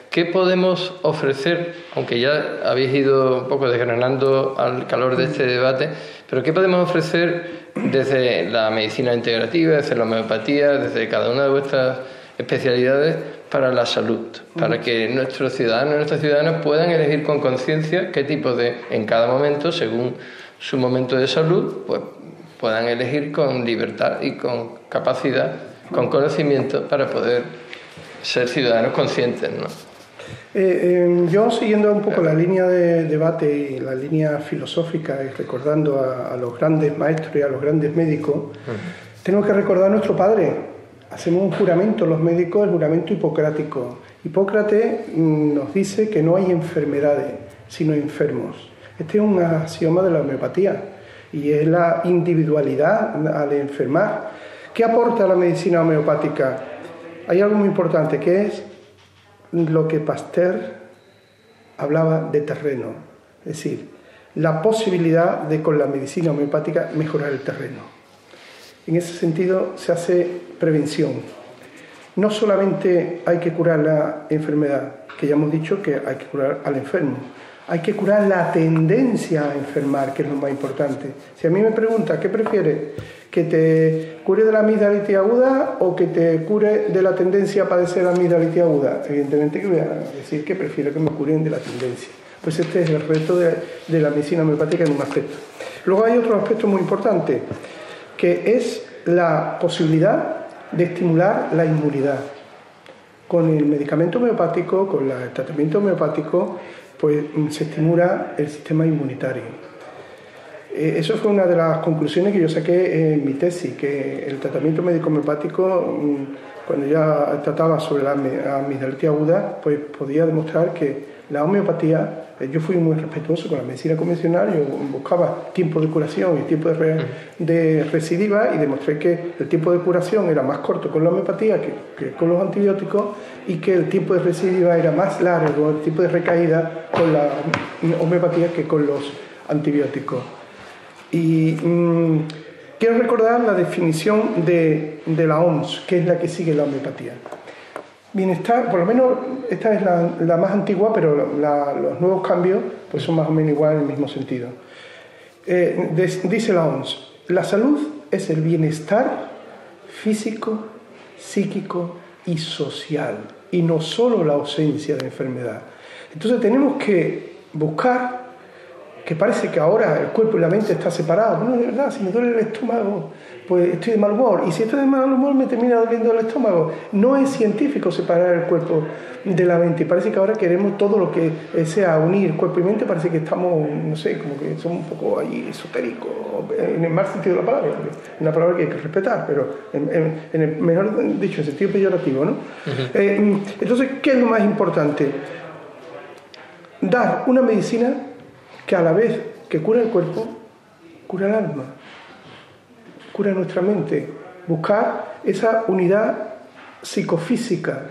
¿qué podemos ofrecer? Aunque ya habéis ido un poco desgranando al calor de este debate, pero ¿qué podemos ofrecer desde la medicina integrativa, desde la homeopatía, desde cada una de vuestras especialidades para la salud? Para que nuestros ciudadanos y nuestras ciudadanas puedan elegir con conciencia qué tipo en cada momento, según su momento de salud, pues puedan elegir con libertad y con capacidad, con conocimiento, para poder ser ciudadanos conscientes, ¿no? Yo, siguiendo un poco la línea de debate y la línea filosófica, y recordando a los grandes maestros y a los grandes médicos, tenemos que recordar a nuestro padre. Hacemos un juramento los médicos, el juramento hipocrático. Hipócrates nos dice que no hay enfermedades, sino enfermos. Este es un axioma de la homeopatía y es la individualidad al enfermar. ¿Qué aporta la medicina homeopática? Hay algo muy importante, que es lo que Pasteur hablaba de terreno, es decir, la posibilidad de con la medicina homeopática mejorar el terreno. En ese sentido se hace prevención. No solamente hay que curar la enfermedad, que ya hemos dicho que hay que curar al enfermo, hay que curar la tendencia a enfermar, que es lo más importante. Si a mí me pregunta, ¿qué prefieres? ¿Que te cure de la amigdalitis aguda o que te cure de la tendencia a padecer amigdalitis aguda? Evidentemente que voy a decir que prefiero que me curen de la tendencia. Pues este es el reto de la medicina homeopática en un aspecto. Luego hay otro aspecto muy importante, que es la posibilidad de estimular la inmunidad. Con el medicamento homeopático, con el tratamiento homeopático, pues se estimula el sistema inmunitario. Eso fue una de las conclusiones que yo saqué en mi tesis, que el tratamiento médico homeopático, cuando ya trataba sobre la amigdalitis aguda, pues podía demostrar que la homeopatía, yo fui muy respetuoso con la medicina convencional, yo buscaba tiempo de curación y tiempo de recidiva, y demostré que el tiempo de curación era más corto con la homeopatía que con los antibióticos, y que el tiempo de recidiva era más largo, el tiempo de recaída con la homeopatía que con los antibióticos. Y quiero recordar la definición de la OMS, que es la que sigue la homeopatía. Bienestar, por lo menos esta es la más antigua, pero los nuevos cambios pues son más o menos igual en el mismo sentido. Dice la OMS, la salud es el bienestar físico, psíquico y social, y no solo la ausencia de enfermedad. Entonces tenemos que buscar, que parece que ahora el cuerpo y la mente están separados. Bueno, de verdad, si me duele el estómago, pues estoy de mal humor, y si estoy de mal humor me termina doliendo el estómago. No es científico separar el cuerpo de la mente, y parece que ahora queremos todo lo que sea unir cuerpo y mente. Parece que estamos, no sé, como que somos un poco ahí esotéricos, en el mal sentido de la palabra, una palabra que hay que respetar, pero en el mejor dicho, en sentido peyorativo, ¿no? Entonces, ¿qué es lo más importante? Dar una medicina que a la vez que cura el cuerpo, cura el alma, cura nuestra mente, buscar esa unidad psicofísica.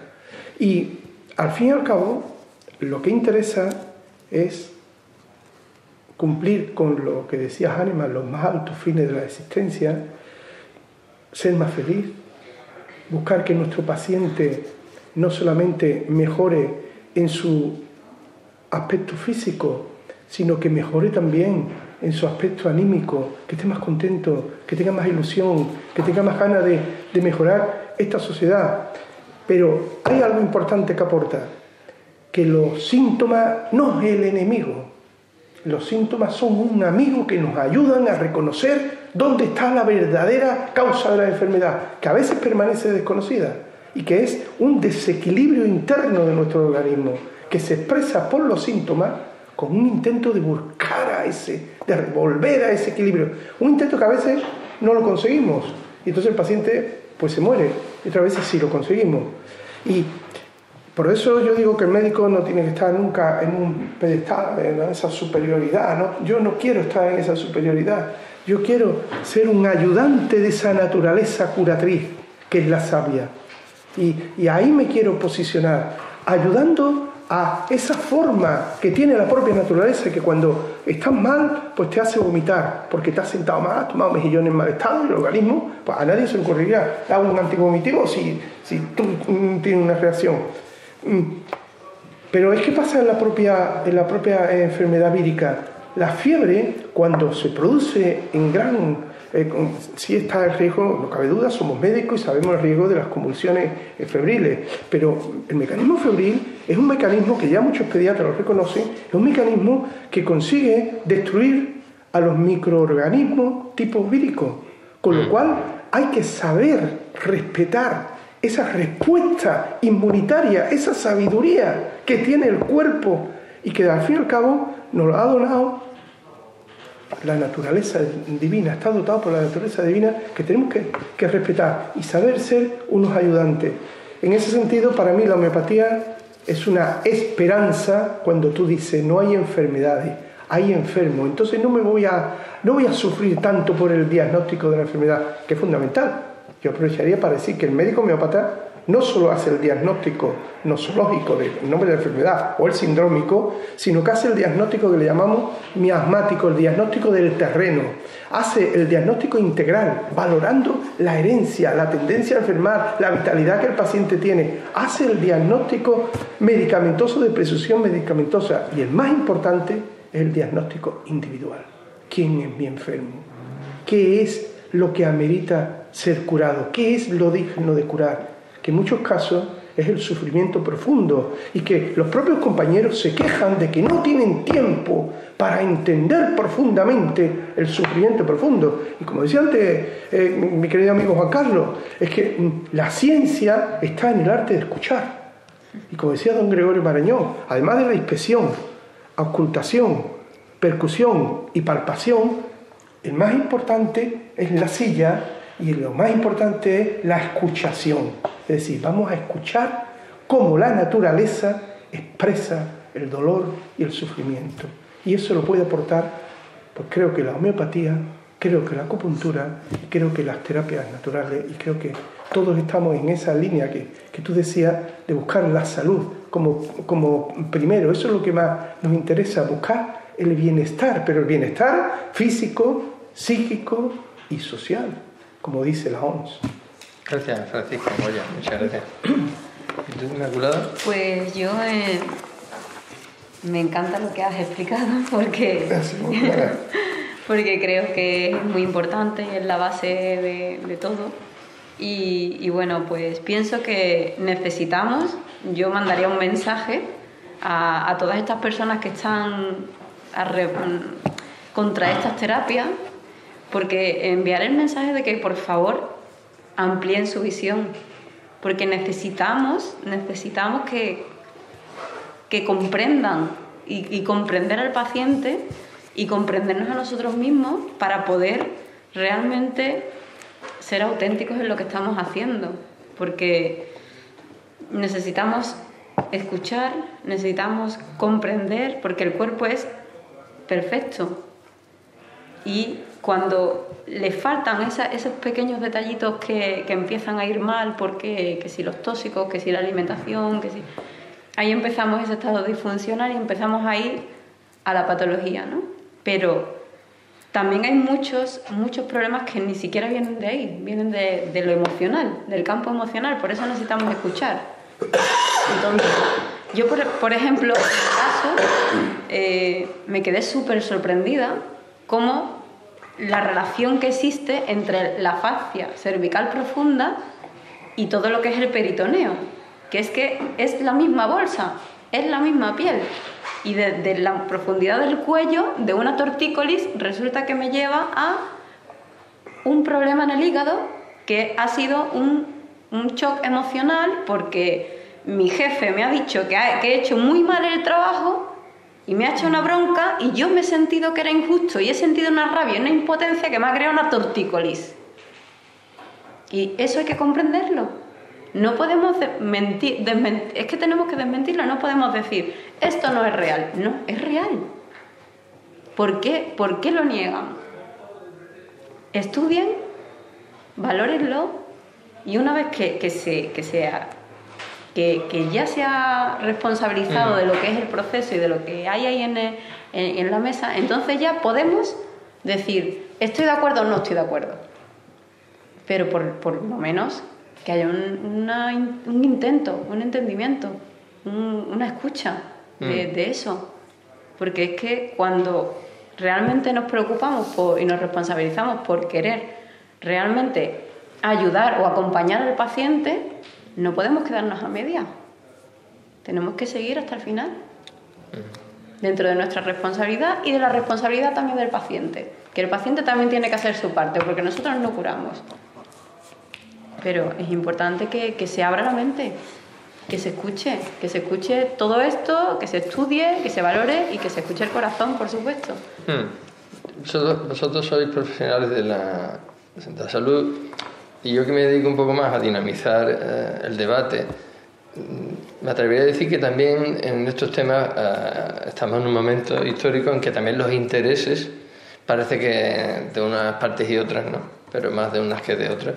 Y al fin y al cabo, lo que interesa es cumplir con lo que decía Hahnemann, los más altos fines de la existencia, ser más feliz, buscar que nuestro paciente no solamente mejore en su aspecto físico, sino que mejore también en su aspecto anímico, que esté más contento, que tenga más ilusión, que tenga más ganas de mejorar esta sociedad. Pero hay algo importante que aporta, que los síntomas no es el enemigo. Los síntomas son un amigo que nos ayudan a reconocer dónde está la verdadera causa de la enfermedad, que a veces permanece desconocida, y que es un desequilibrio interno de nuestro organismo, que se expresa por los síntomas con un intento de buscar de volver a ese equilibrio. Un intento que a veces no lo conseguimos. Y entonces el paciente pues se muere. Y otras veces sí lo conseguimos. Y por eso yo digo que el médico no tiene que estar nunca en un pedestal, en esa superioridad, ¿no? Yo no quiero estar en esa superioridad. Yo quiero ser un ayudante de esa naturaleza curatriz, que es la savia. Y ahí me quiero posicionar, ayudando a esa forma que tiene la propia naturaleza, que cuando estás mal, pues te hace vomitar, porque te has sentado mal, has tomado mejillones en mal estado, y el organismo, pues a nadie se le ocurriría dar un antivomitivo si tú tienes una reacción. Pero es que pasa en la propia enfermedad vírica. La fiebre, cuando se produce en gran... sí está el riesgo, no cabe duda, somos médicos y sabemos el riesgo de las convulsiones febriles, pero el mecanismo febril es un mecanismo que ya muchos pediatras lo reconocen, es un mecanismo que consigue destruir a los microorganismos tipo vírico, con lo cual hay que saber respetar esa respuesta inmunitaria, esa sabiduría que tiene el cuerpo y que al fin y al cabo nos lo ha donado la naturaleza divina, está dotado por la naturaleza divina, que tenemos que respetar y saber ser unos ayudantes. En ese sentido, para mí la homeopatía es una esperanza cuando tú dices no hay enfermedades, hay enfermos. Entonces no voy a sufrir tanto por el diagnóstico de la enfermedad, que es fundamental. Yo aprovecharía para decir que el médico homeópata no solo hace el diagnóstico nosológico del nombre de la enfermedad o el sindrómico, sino que hace el diagnóstico que le llamamos miasmático, el diagnóstico del terreno. Hace el diagnóstico integral, valorando la herencia, la tendencia a enfermar, la vitalidad que el paciente tiene. Hace el diagnóstico medicamentoso de prescripción medicamentosa. Y el más importante es el diagnóstico individual. ¿Quién es mi enfermo? ¿Qué es lo que amerita ser curado? ¿Qué es lo digno de curar? Que en muchos casos es el sufrimiento profundo y que los propios compañeros se quejan de que no tienen tiempo para entender profundamente el sufrimiento profundo. Y como decía antes mi querido amigo Juan Carlos, es que la ciencia está en el arte de escuchar. Y como decía don Gregorio Marañón, además de la inspección, auscultación, percusión y palpación, el más importante es la silla y lo más importante es la escuchación. Es decir, vamos a escuchar cómo la naturaleza expresa el dolor y el sufrimiento. Y eso lo puede aportar, pues creo que la homeopatía, creo que la acupuntura, creo que las terapias naturales, y creo que todos estamos en esa línea que tú decías de buscar la salud como primero. Eso es lo que más nos interesa, buscar el bienestar, pero el bienestar físico, psíquico y social, como dice la OMS. Gracias, Francisco Moya, muchas gracias. ¿Y tú, Inmaculada? Pues yo me encanta lo que has explicado porque creo que es muy importante, es la base de todo. Y bueno, pues pienso que necesitamos, yo mandaría un mensaje a todas estas personas que están contra estas terapias, porque enviar el mensaje de que por favor amplíen su visión, porque necesitamos que comprendan y comprender al paciente y comprendernos a nosotros mismos para poder realmente ser auténticos en lo que estamos haciendo, porque necesitamos escuchar, necesitamos comprender, porque el cuerpo es perfecto y cuando le faltan esos pequeños detallitos que empiezan a ir mal, porque que si los tóxicos, que si la alimentación, que si... Ahí empezamos ese estado disfuncional y empezamos a ir a la patología, ¿no? Pero también hay muchos problemas que ni siquiera vienen de ahí, vienen de lo emocional, del campo emocional, por eso necesitamos escuchar. Entonces, yo por ejemplo, en mi caso, me quedé súper sorprendida cómo la relación que existe entre la fascia cervical profunda y todo lo que es el peritoneo, que es la misma bolsa, es la misma piel, y de la profundidad del cuello, de una tortícolis, resulta que me lleva a un problema en el hígado que ha sido un shock emocional, porque mi jefe me ha dicho que he hecho muy mal el trabajo y me ha hecho una bronca y yo me he sentido que era injusto y he sentido una rabia, una impotencia que me ha creado una tortícolis. Y eso hay que comprenderlo. No podemos desmentir, es que tenemos que desmentirlo, no podemos decir, esto no es real. No, es real. ¿Por qué? ¿Por qué lo niegan? Estudien, valórenlo, y una vez que ya se ha responsabilizado de lo que es el proceso y de lo que hay ahí en la mesa, entonces ya podemos decir, ¿estoy de acuerdo o no estoy de acuerdo? Pero por lo menos que haya un intento, un entendimiento, una escucha de eso. Porque es que cuando realmente nos preocupamos y nos responsabilizamos por querer realmente ayudar o acompañar al paciente, no podemos quedarnos a media. Tenemos que seguir hasta el final. Dentro de nuestra responsabilidad y de la responsabilidad también del paciente. Que el paciente también tiene que hacer su parte, porque nosotros no curamos. Pero es importante que se abra la mente, que se escuche todo esto, que se estudie, que se valore y que se escuche el corazón, por supuesto. Vosotros sois profesionales de la salud, y yo que me dedico un poco más a dinamizar el debate, me atrevería a decir que también en estos temas estamos en un momento histórico en que también los intereses, parece que de unas partes y otras, ¿no? Pero más de unas que de otras,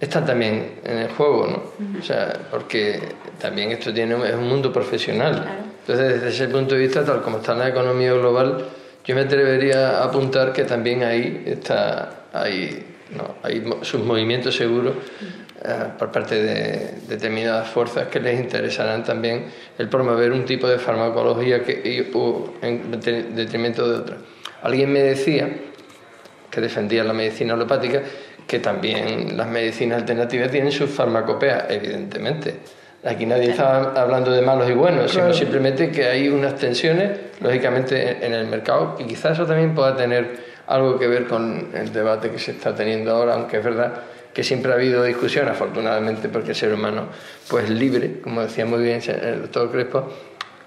están también en el juego, ¿no? O sea, porque también esto es un mundo profesional. Claro. Entonces, desde ese punto de vista, tal como está la economía global, yo me atrevería a apuntar que también hay sus movimientos seguros por parte de determinadas fuerzas que les interesarán también el promover un tipo de farmacología en detrimento de otra. Alguien me decía, que defendía la medicina alopática, que también las medicinas alternativas tienen sus farmacopeas, evidentemente. Aquí nadie está hablando de malos y buenos, claro, sino simplemente que hay unas tensiones, lógicamente, en el mercado, y quizás eso también pueda tener algo que ver con el debate que se está teniendo ahora, aunque es verdad que siempre ha habido discusión, afortunadamente, porque el ser humano pues, es libre, como decía muy bien el doctor Crespo,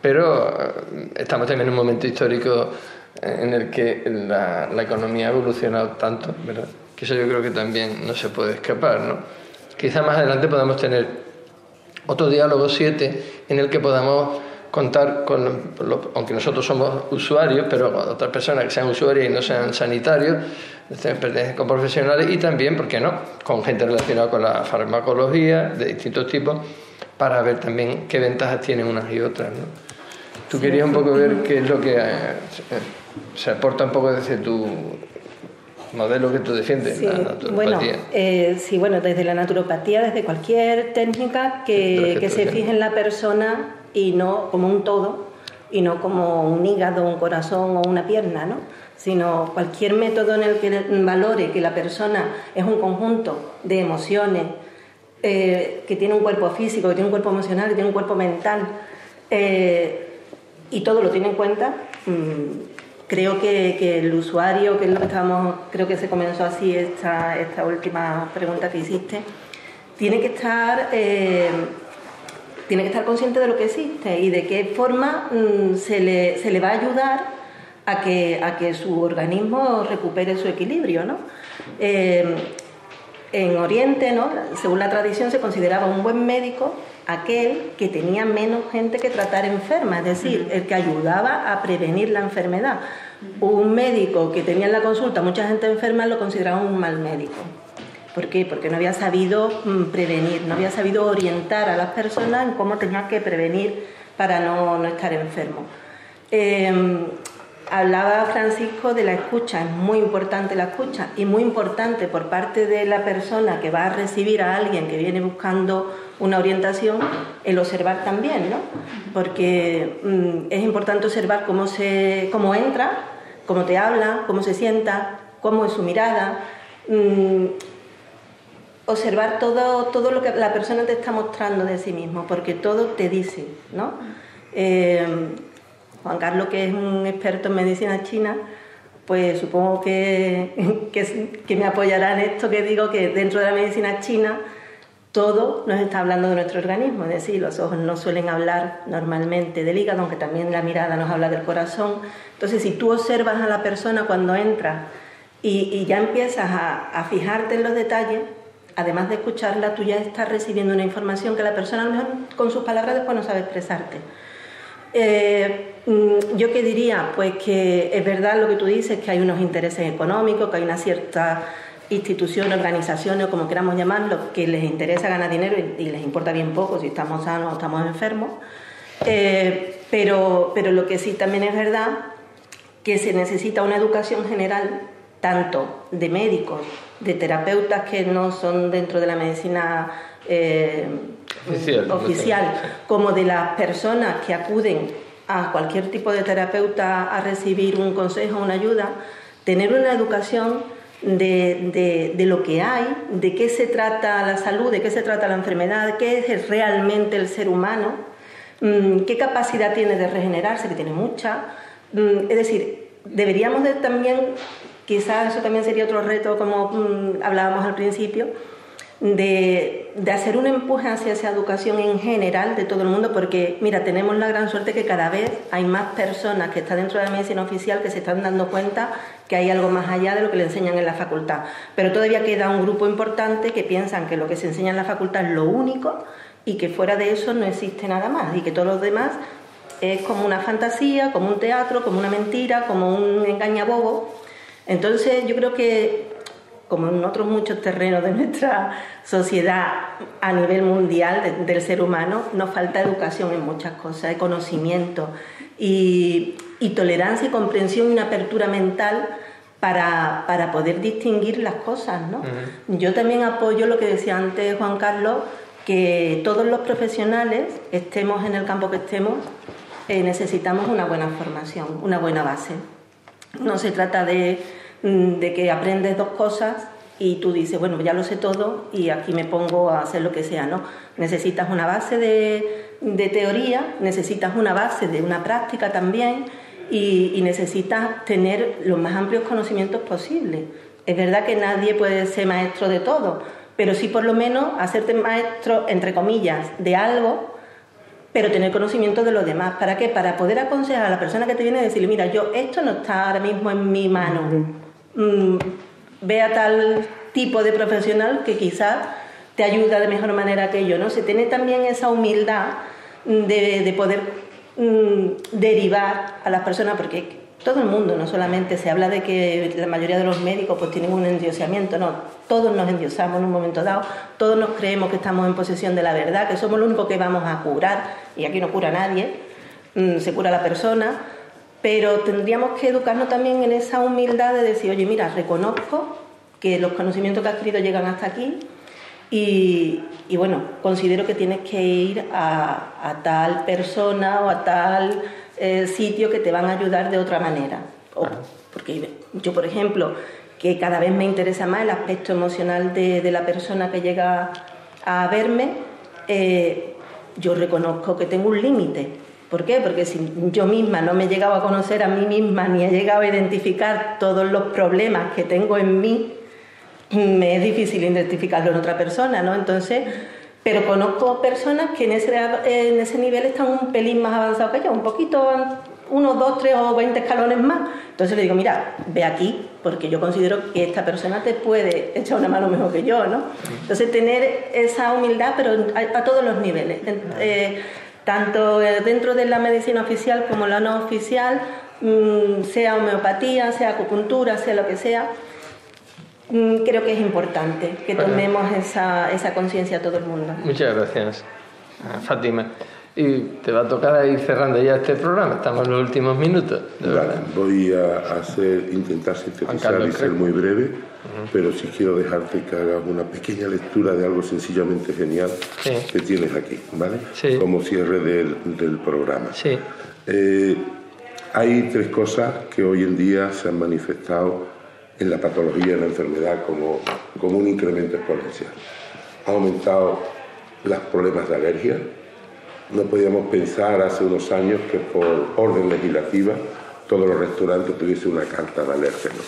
pero estamos también en un momento histórico en el que la economía ha evolucionado tanto, ¿verdad? Que eso yo creo que también no se puede escapar, ¿no? Quizá más adelante podamos tener otro diálogo 7 en el que podamos contar aunque nosotros somos usuarios, pero con otras personas que sean usuarios y no sean sanitarios, pertenecen con profesionales y también, ¿por qué no?, con gente relacionada con la farmacología de distintos tipos, para ver también qué ventajas tienen unas y otras, ¿no? Tú querías un poco ver qué es lo que se aporta un poco desde tu modelo que tú defiendes, sí, la naturopatía. Bueno, desde la naturopatía, desde cualquier técnica que se fije en la persona y no como un todo, y no como un hígado, un corazón o una pierna, ¿no? Sino cualquier método en el que valore que la persona es un conjunto de emociones, que tiene un cuerpo físico, que tiene un cuerpo emocional, que tiene un cuerpo mental, y todo lo tiene en cuenta. Creo que el usuario, que es lo que creo que se comenzó así esta última pregunta que hiciste, tiene que estar consciente de lo que existe y de qué forma se le va a ayudar a que su organismo recupere su equilibrio, ¿no? En Oriente, ¿no?, según la tradición, se consideraba un buen médico aquel que tenía menos gente que tratar enferma, es decir, el que ayudaba a prevenir la enfermedad. Un médico que tenía en la consulta mucha gente enferma lo consideraba un mal médico. ¿Por qué? Porque no había sabido prevenir, no había sabido orientar a las personas en cómo tenían que prevenir para no estar enfermos. Hablaba Francisco de la escucha, es muy importante la escucha y muy importante por parte de la persona que va a recibir a alguien que viene buscando una orientación, el observar también, ¿no? Porque es importante observar cómo entra, cómo te habla, cómo se sienta, cómo es su mirada, observar todo lo que la persona te está mostrando de sí mismo, porque todo te dice, ¿no? Juan Carlos, que es un experto en medicina china, pues supongo que me apoyará en esto que digo, que dentro de la medicina china todo nos está hablando de nuestro organismo, es decir, los ojos no suelen hablar normalmente del hígado, aunque también la mirada nos habla del corazón. Entonces, si tú observas a la persona cuando entra y ya empiezas a fijarte en los detalles, además de escucharla, tú ya estás recibiendo una información que la persona a lo mejor con sus palabras después no sabe expresarte. ¿Yo qué diría? Pues que es verdad lo que tú dices, que hay unos intereses económicos, que hay una cierta institución, organizaciones o como queramos llamarlo, que les interesa ganar dinero y les importa bien poco si estamos sanos o estamos enfermos. Pero lo que sí también es verdad que se necesita una educación general, tanto de médicos, de terapeutas que no son dentro de la medicina oficial, como de las personas que acuden a cualquier tipo de terapeuta a recibir un consejo, una ayuda, tener una educación de lo que hay, de qué se trata la salud, de qué se trata la enfermedad, qué es realmente el ser humano, qué capacidad tiene de regenerarse, que tiene mucha. Es decir, deberíamos de también, quizás eso también sería otro reto, como hablábamos al principio, de hacer un empuje hacia esa educación en general de todo el mundo, porque mira, tenemos la gran suerte que cada vez hay más personas que están dentro de la medicina oficial que se están dando cuenta que hay algo más allá de lo que le enseñan en la facultad, pero todavía queda un grupo importante que piensan que lo que se enseña en la facultad es lo único y que fuera de eso no existe nada más y que todo lo demás es como una fantasía, como un teatro, como una mentira, como un engañabobo. Entonces yo creo que, como en otros muchos terrenos de nuestra sociedad a nivel mundial del ser humano, nos falta educación en muchas cosas, conocimiento y tolerancia y comprensión y una apertura mental para poder distinguir las cosas, ¿no? Yo también apoyo lo que decía antes Juan Carlos, que todos los profesionales, estemos en el campo que estemos, necesitamos una buena formación, una buena base. No se trata de que aprendes dos cosas y tú dices, bueno, ya lo sé todo y aquí me pongo a hacer lo que sea, ¿no? Necesitas una base de teoría, necesitas una base de una práctica también y necesitas tener los más amplios conocimientos posibles. Es verdad que nadie puede ser maestro de todo, pero sí por lo menos hacerte maestro, entre comillas, de algo, pero tener conocimiento de los demás. ¿Para qué? Para poder aconsejar a la persona que te viene y decirle, mira, esto no está ahora mismo en mi mano. Ve a tal tipo de profesional que quizás te ayuda de mejor manera que yo, ¿no? Se tiene también esa humildad de poder derivar a las personas, porque todo el mundo, no solamente se habla de que la mayoría de los médicos pues tienen un endiosamiento, no, todos nos endiosamos en un momento dado, todos nos creemos que estamos en posesión de la verdad, que somos los únicos que vamos a curar, y aquí no cura nadie, se cura la persona, pero tendríamos que educarnos también en esa humildad de decir, oye, mira, reconozco que los conocimientos que has adquirido llegan hasta aquí y bueno, considero que tienes que ir a tal persona o a tal sitio que te van a ayudar de otra manera. Porque yo, por ejemplo, que cada vez me interesa más el aspecto emocional de la persona que llega a verme, yo reconozco que tengo un límite. ¿Por qué? Porque si yo misma no me he llegado a conocer a mí misma ni he llegado a identificar todos los problemas que tengo en mí, me es difícil identificarlo en otra persona, ¿no? Entonces, pero conozco personas que en ese nivel están un pelín más avanzados que yo, un poquito, 1, 2, 3 o 20 escalones más. Entonces le digo, mira, ve aquí, porque yo considero que esta persona te puede echar una mano mejor que yo, ¿no? Entonces tener esa humildad, pero a todos los niveles, tanto dentro de la medicina oficial como la no oficial, sea homeopatía, sea acupuntura, sea lo que sea. Creo que es importante que tomemos esa conciencia a todo el mundo. Muchas gracias, Fátima. Y te va a tocar ir cerrando ya este programa, estamos en los últimos minutos. Voy a intentar sintetizar y ser muy breve, pero sí quiero dejarte que hagas una pequeña lectura de algo sencillamente genial que tienes aquí, ¿vale? Sí. Como cierre del programa. Sí. Hay 3 cosas que hoy en día se han manifestado en la patología, en la enfermedad, como un incremento exponencial. Ha aumentado los problemas de alergia. No podíamos pensar hace unos años que por orden legislativa todos los restaurantes tuviesen una carta de alérgenos.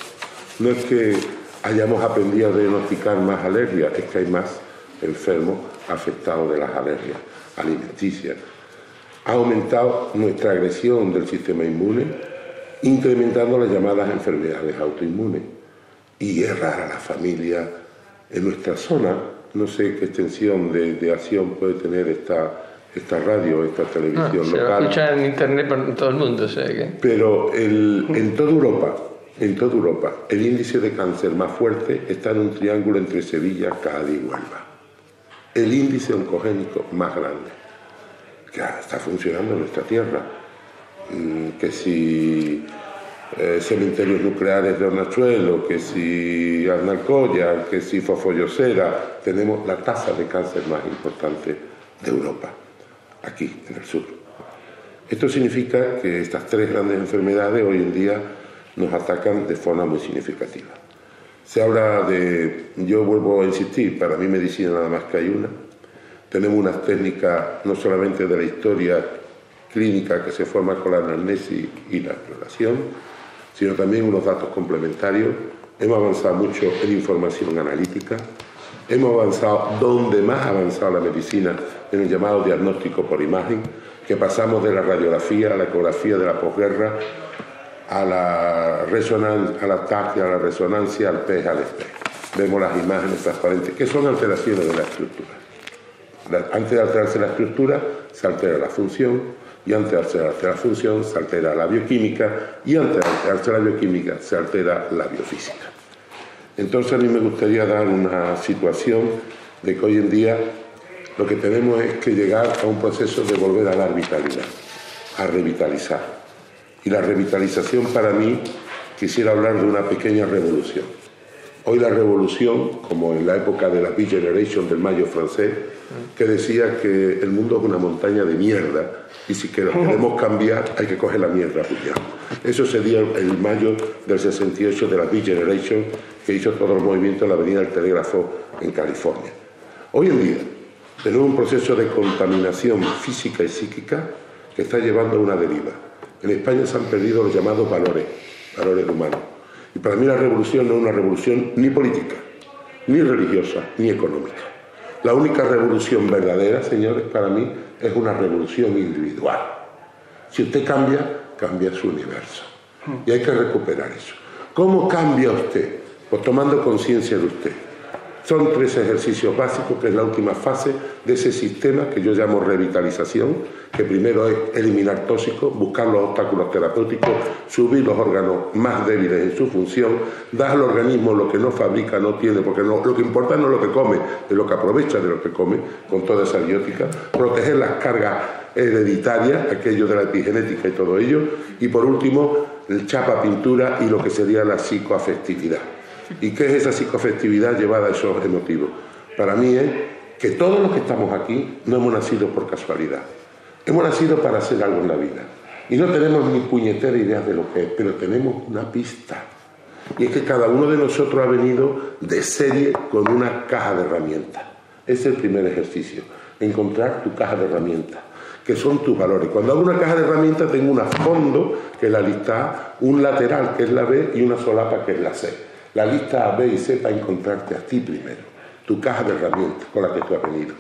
No es que hayamos aprendido a diagnosticar más alergias, es que hay más enfermos afectados de las alergias alimenticias. Ha aumentado nuestra agresión del sistema inmune, incrementando las llamadas enfermedades autoinmunes. Y es rara la familia en nuestra zona. No sé qué extensión de acción puede tener esta radio, esta televisión se local. Se escucha en internet por todo el mundo, o sea que... Pero en toda Europa, el índice de cáncer más fuerte está en un triángulo entre Sevilla, Cádiz y Huelva. El índice oncogénico más grande. Que está funcionando en nuestra tierra. Que si cementerios nucleares de Hornachuelo, que si Arnalcoya, que si Fofollosera, tenemos la tasa de cáncer más importante de Europa, aquí en el sur. Esto significa que estas tres grandes enfermedades hoy en día nos atacan de forma muy significativa. Se habla de, yo vuelvo a insistir, para mí medicina nada más que hay una. Tenemos unas técnicas no solamente de la historia clínica que se forma con la anamnesis y la exploración, sino también unos datos complementarios. Hemos avanzado mucho en información analítica, hemos avanzado donde más ha avanzado la medicina, en el llamado diagnóstico por imagen, que pasamos de la radiografía a la ecografía de la posguerra, a la resonancia, a la TAC, a la resonancia, al PET, al SPECT. Vemos las imágenes transparentes, que son alteraciones de la estructura. Antes de alterarse la estructura, se altera la función, y antes de alterarse la función, se altera la bioquímica, y antes de alterarse la bioquímica, se altera la biofísica. Entonces a mí me gustaría dar una situación de que hoy en día lo que tenemos es que llegar a un proceso de volver a dar vitalidad, a revitalizar. Y la revitalización para mí, quisiera hablar de una pequeña revolución. Hoy la revolución, como en la época de la Big Generation del Mayo francés, que decía que el mundo es una montaña de mierda y si queremos cambiar hay que coger la mierda puñado. Eso sería el Mayo del 68 de la Big Generation que hizo todo el movimiento en la Avenida del Telégrafo en California. Hoy en día tenemos un proceso de contaminación física y psíquica que está llevando a una deriva. En España se han perdido los llamados valores humanos. Y para mí la revolución no es una revolución ni política, ni religiosa, ni económica. La única revolución verdadera, señores, para mí es una revolución individual. Si usted cambia, cambia su universo. Y hay que recuperar eso. ¿Cómo cambia usted? Pues tomando conciencia de usted. Son 3 ejercicios básicos, que es la última fase de ese sistema que yo llamo revitalización, que primero es eliminar tóxicos, buscar los obstáculos terapéuticos, subir los órganos más débiles en su función, dar al organismo lo que no fabrica, no tiene, porque no, lo que importa no es lo que come, es lo que aprovecha de lo que come, con toda esa biótica, proteger las cargas hereditarias, aquello de la epigenética y todo ello, y por último, el chapa pintura y lo que sería la psicoafectividad. ¿Y qué es esa psicoafectividad llevada a esos emotivos? Para mí es que todos los que estamos aquí no hemos nacido por casualidad. Hemos nacido para hacer algo en la vida. Y no tenemos ni puñetera idea de lo que es, pero tenemos una pista. Y es que cada uno de nosotros ha venido de serie con una caja de herramientas. Ese es el primer ejercicio. Encontrar tu caja de herramientas, que son tus valores. Cuando hago una caja de herramientas tengo un fondo, que es la lista A, un lateral, que es la B, y una solapa, que es la C. La lista A, B y C para encontrarte a ti primero, tu caja de herramientas con la que tú has venido.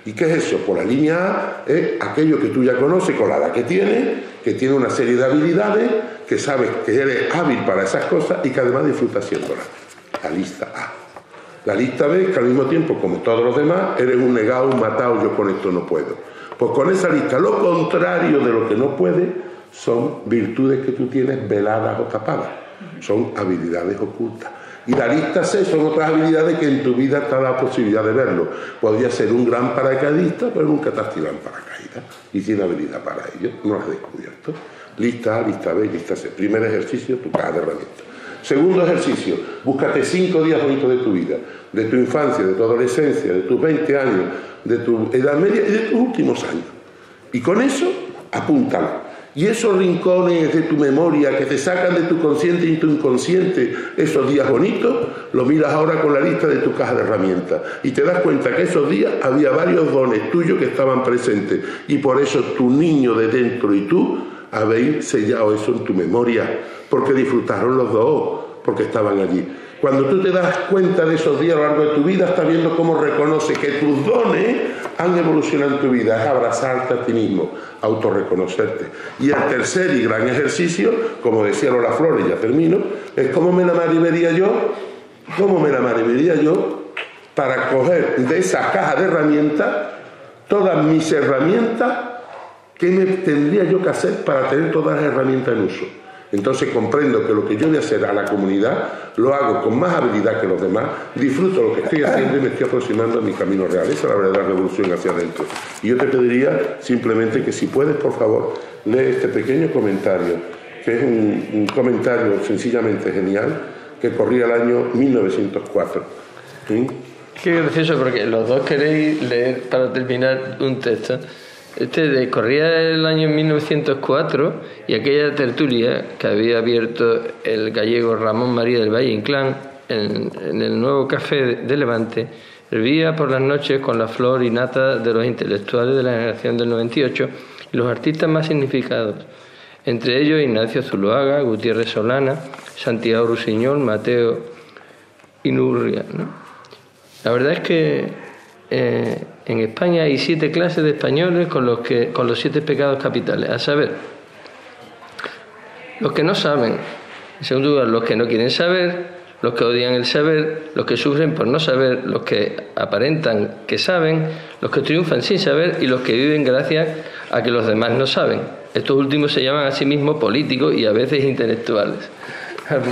¿Y qué es eso? Pues la línea A es aquello que tú ya conoces con la edad que tiene una serie de habilidades, que sabes que eres hábil para esas cosas y que además disfrutas haciéndolas. La lista A. La lista B, que al mismo tiempo, como todos los demás, eres un negado, un matado, yo con esto no puedo. Pues con esa lista, lo contrario de lo que no puedes, son virtudes que tú tienes veladas o tapadas. Son habilidades ocultas. Y la lista C son otras habilidades que en tu vida te da la posibilidad de verlo. Podría ser un gran paracaidista, pero nunca te has tirado en paracaídas. Y tiene habilidad para ello, no lo has descubierto. Lista A, lista B, lista C. Primer ejercicio, tu caja de herramientas. Segundo ejercicio, búscate 5 días bonitos de tu vida, de tu infancia, de tu adolescencia, de tus 20 años, de tu edad media y de tus últimos años. Y con eso, apúntalo. Y esos rincones de tu memoria que te sacan de tu consciente y tu inconsciente, esos días bonitos, lo miras ahora con la lista de tu caja de herramientas y te das cuenta que esos días había varios dones tuyos que estaban presentes y por eso tu niño de dentro y tú habéis sellado eso en tu memoria, porque disfrutaron los dos, porque estaban allí. Cuando tú te das cuenta de esos días a lo largo de tu vida, estás viendo cómo reconoce que tus dones han evolucionado en tu vida. Es abrazarte a ti mismo, autorreconocerte. Y el tercer y gran ejercicio, como decía Lola Flores, ya termino, es cómo me la marinearía yo para coger de esa caja de herramientas todas mis herramientas que me tendría yo que hacer para tener todas las herramientas en uso. Entonces comprendo que lo que yo voy a hacer a la comunidad lo hago con más habilidad que los demás, disfruto lo que estoy haciendo y me estoy aproximando a mi camino real. Esa es la verdadera revolución hacia adentro. Y yo te pediría simplemente que si puedes, por favor, lee este pequeño comentario, que es un comentario sencillamente genial, que corría el año 1904. ¿Sí? Qué gracioso, porque los dos queréis leer para terminar un texto. Corría el año 1904 y aquella tertulia que había abierto el gallego Ramón María del Valle Inclán en el nuevo café de Levante hervía por las noches con la flor y nata de los intelectuales de la generación del 98 y los artistas más significados, entre ellos Ignacio Zuloaga, Gutiérrez Solana, Santiago Rusiñol, Mateo Inurria, ¿no? La verdad es que en España hay 7 clases de españoles con los 7 pecados capitales, a saber, los que no saben, en segundo lugar, los que no quieren saber, los que odian el saber, los que sufren por no saber, los que aparentan que saben, los que triunfan sin saber y los que viven gracias a que los demás no saben. Estos últimos se llaman a sí mismos políticos y a veces intelectuales.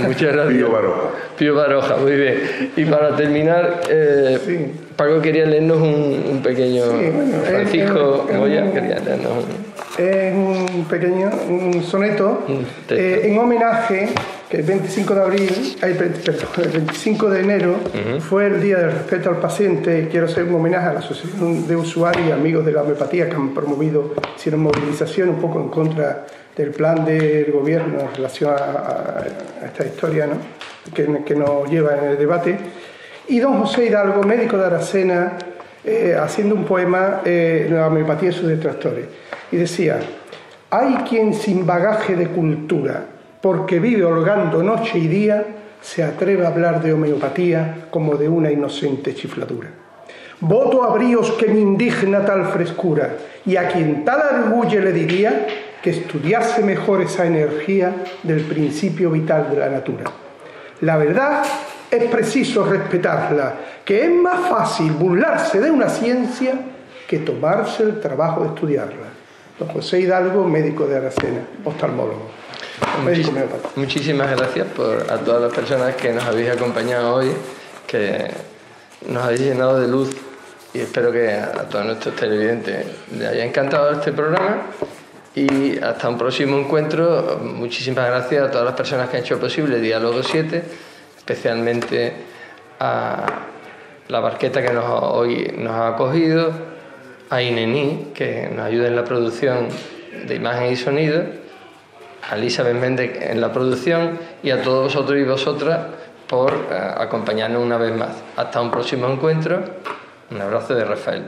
Muchas gracias. Pío Baroja. Pío Baroja, muy bien. Y para terminar, sí. Paco quería leernos un pequeño... Sí, bueno, Francisco Moya quería leernos un soneto en homenaje, que el 25 de abril, el 25 de enero fue el Día del Respeto al Paciente. Quiero hacer un homenaje a la Asociación de Usuarios y Amigos de la Homeopatía, que han promovido, hicieron movilización un poco en contra del plan del gobierno en relación a esta historia, ¿no? que nos lleva en el debate. Y don José Hidalgo, médico de Aracena, haciendo un poema La homeopatía y sus detractores. Y decía: hay quien sin bagaje de cultura, porque vive holgando noche y día, se atreve a hablar de homeopatía como de una inocente chifladura. Voto a bríos que me indigna tal frescura, y a quien tal arguye le diría que estudiase mejor esa energía del principio vital de la natura. La verdad es preciso respetarla, que es más fácil burlarse de una ciencia que tomarse el trabajo de estudiarla. Don José Hidalgo, médico de Aracena, oftalmólogo. Muchísimas gracias a todas las personas que nos habéis acompañado hoy, que nos habéis llenado de luz, y espero que a todos nuestros televidentes les haya encantado este programa. Y hasta un próximo encuentro. Muchísimas gracias a todas las personas que han hecho posible Diálogo 7, especialmente a la Barqueta que hoy nos ha acogido, a Inení, que nos ayuda en la producción de imagen y sonido, a Elizabeth Méndez en la producción, y a todos vosotros y vosotras por acompañarnos una vez más. Hasta un próximo encuentro. Un abrazo de Rafael.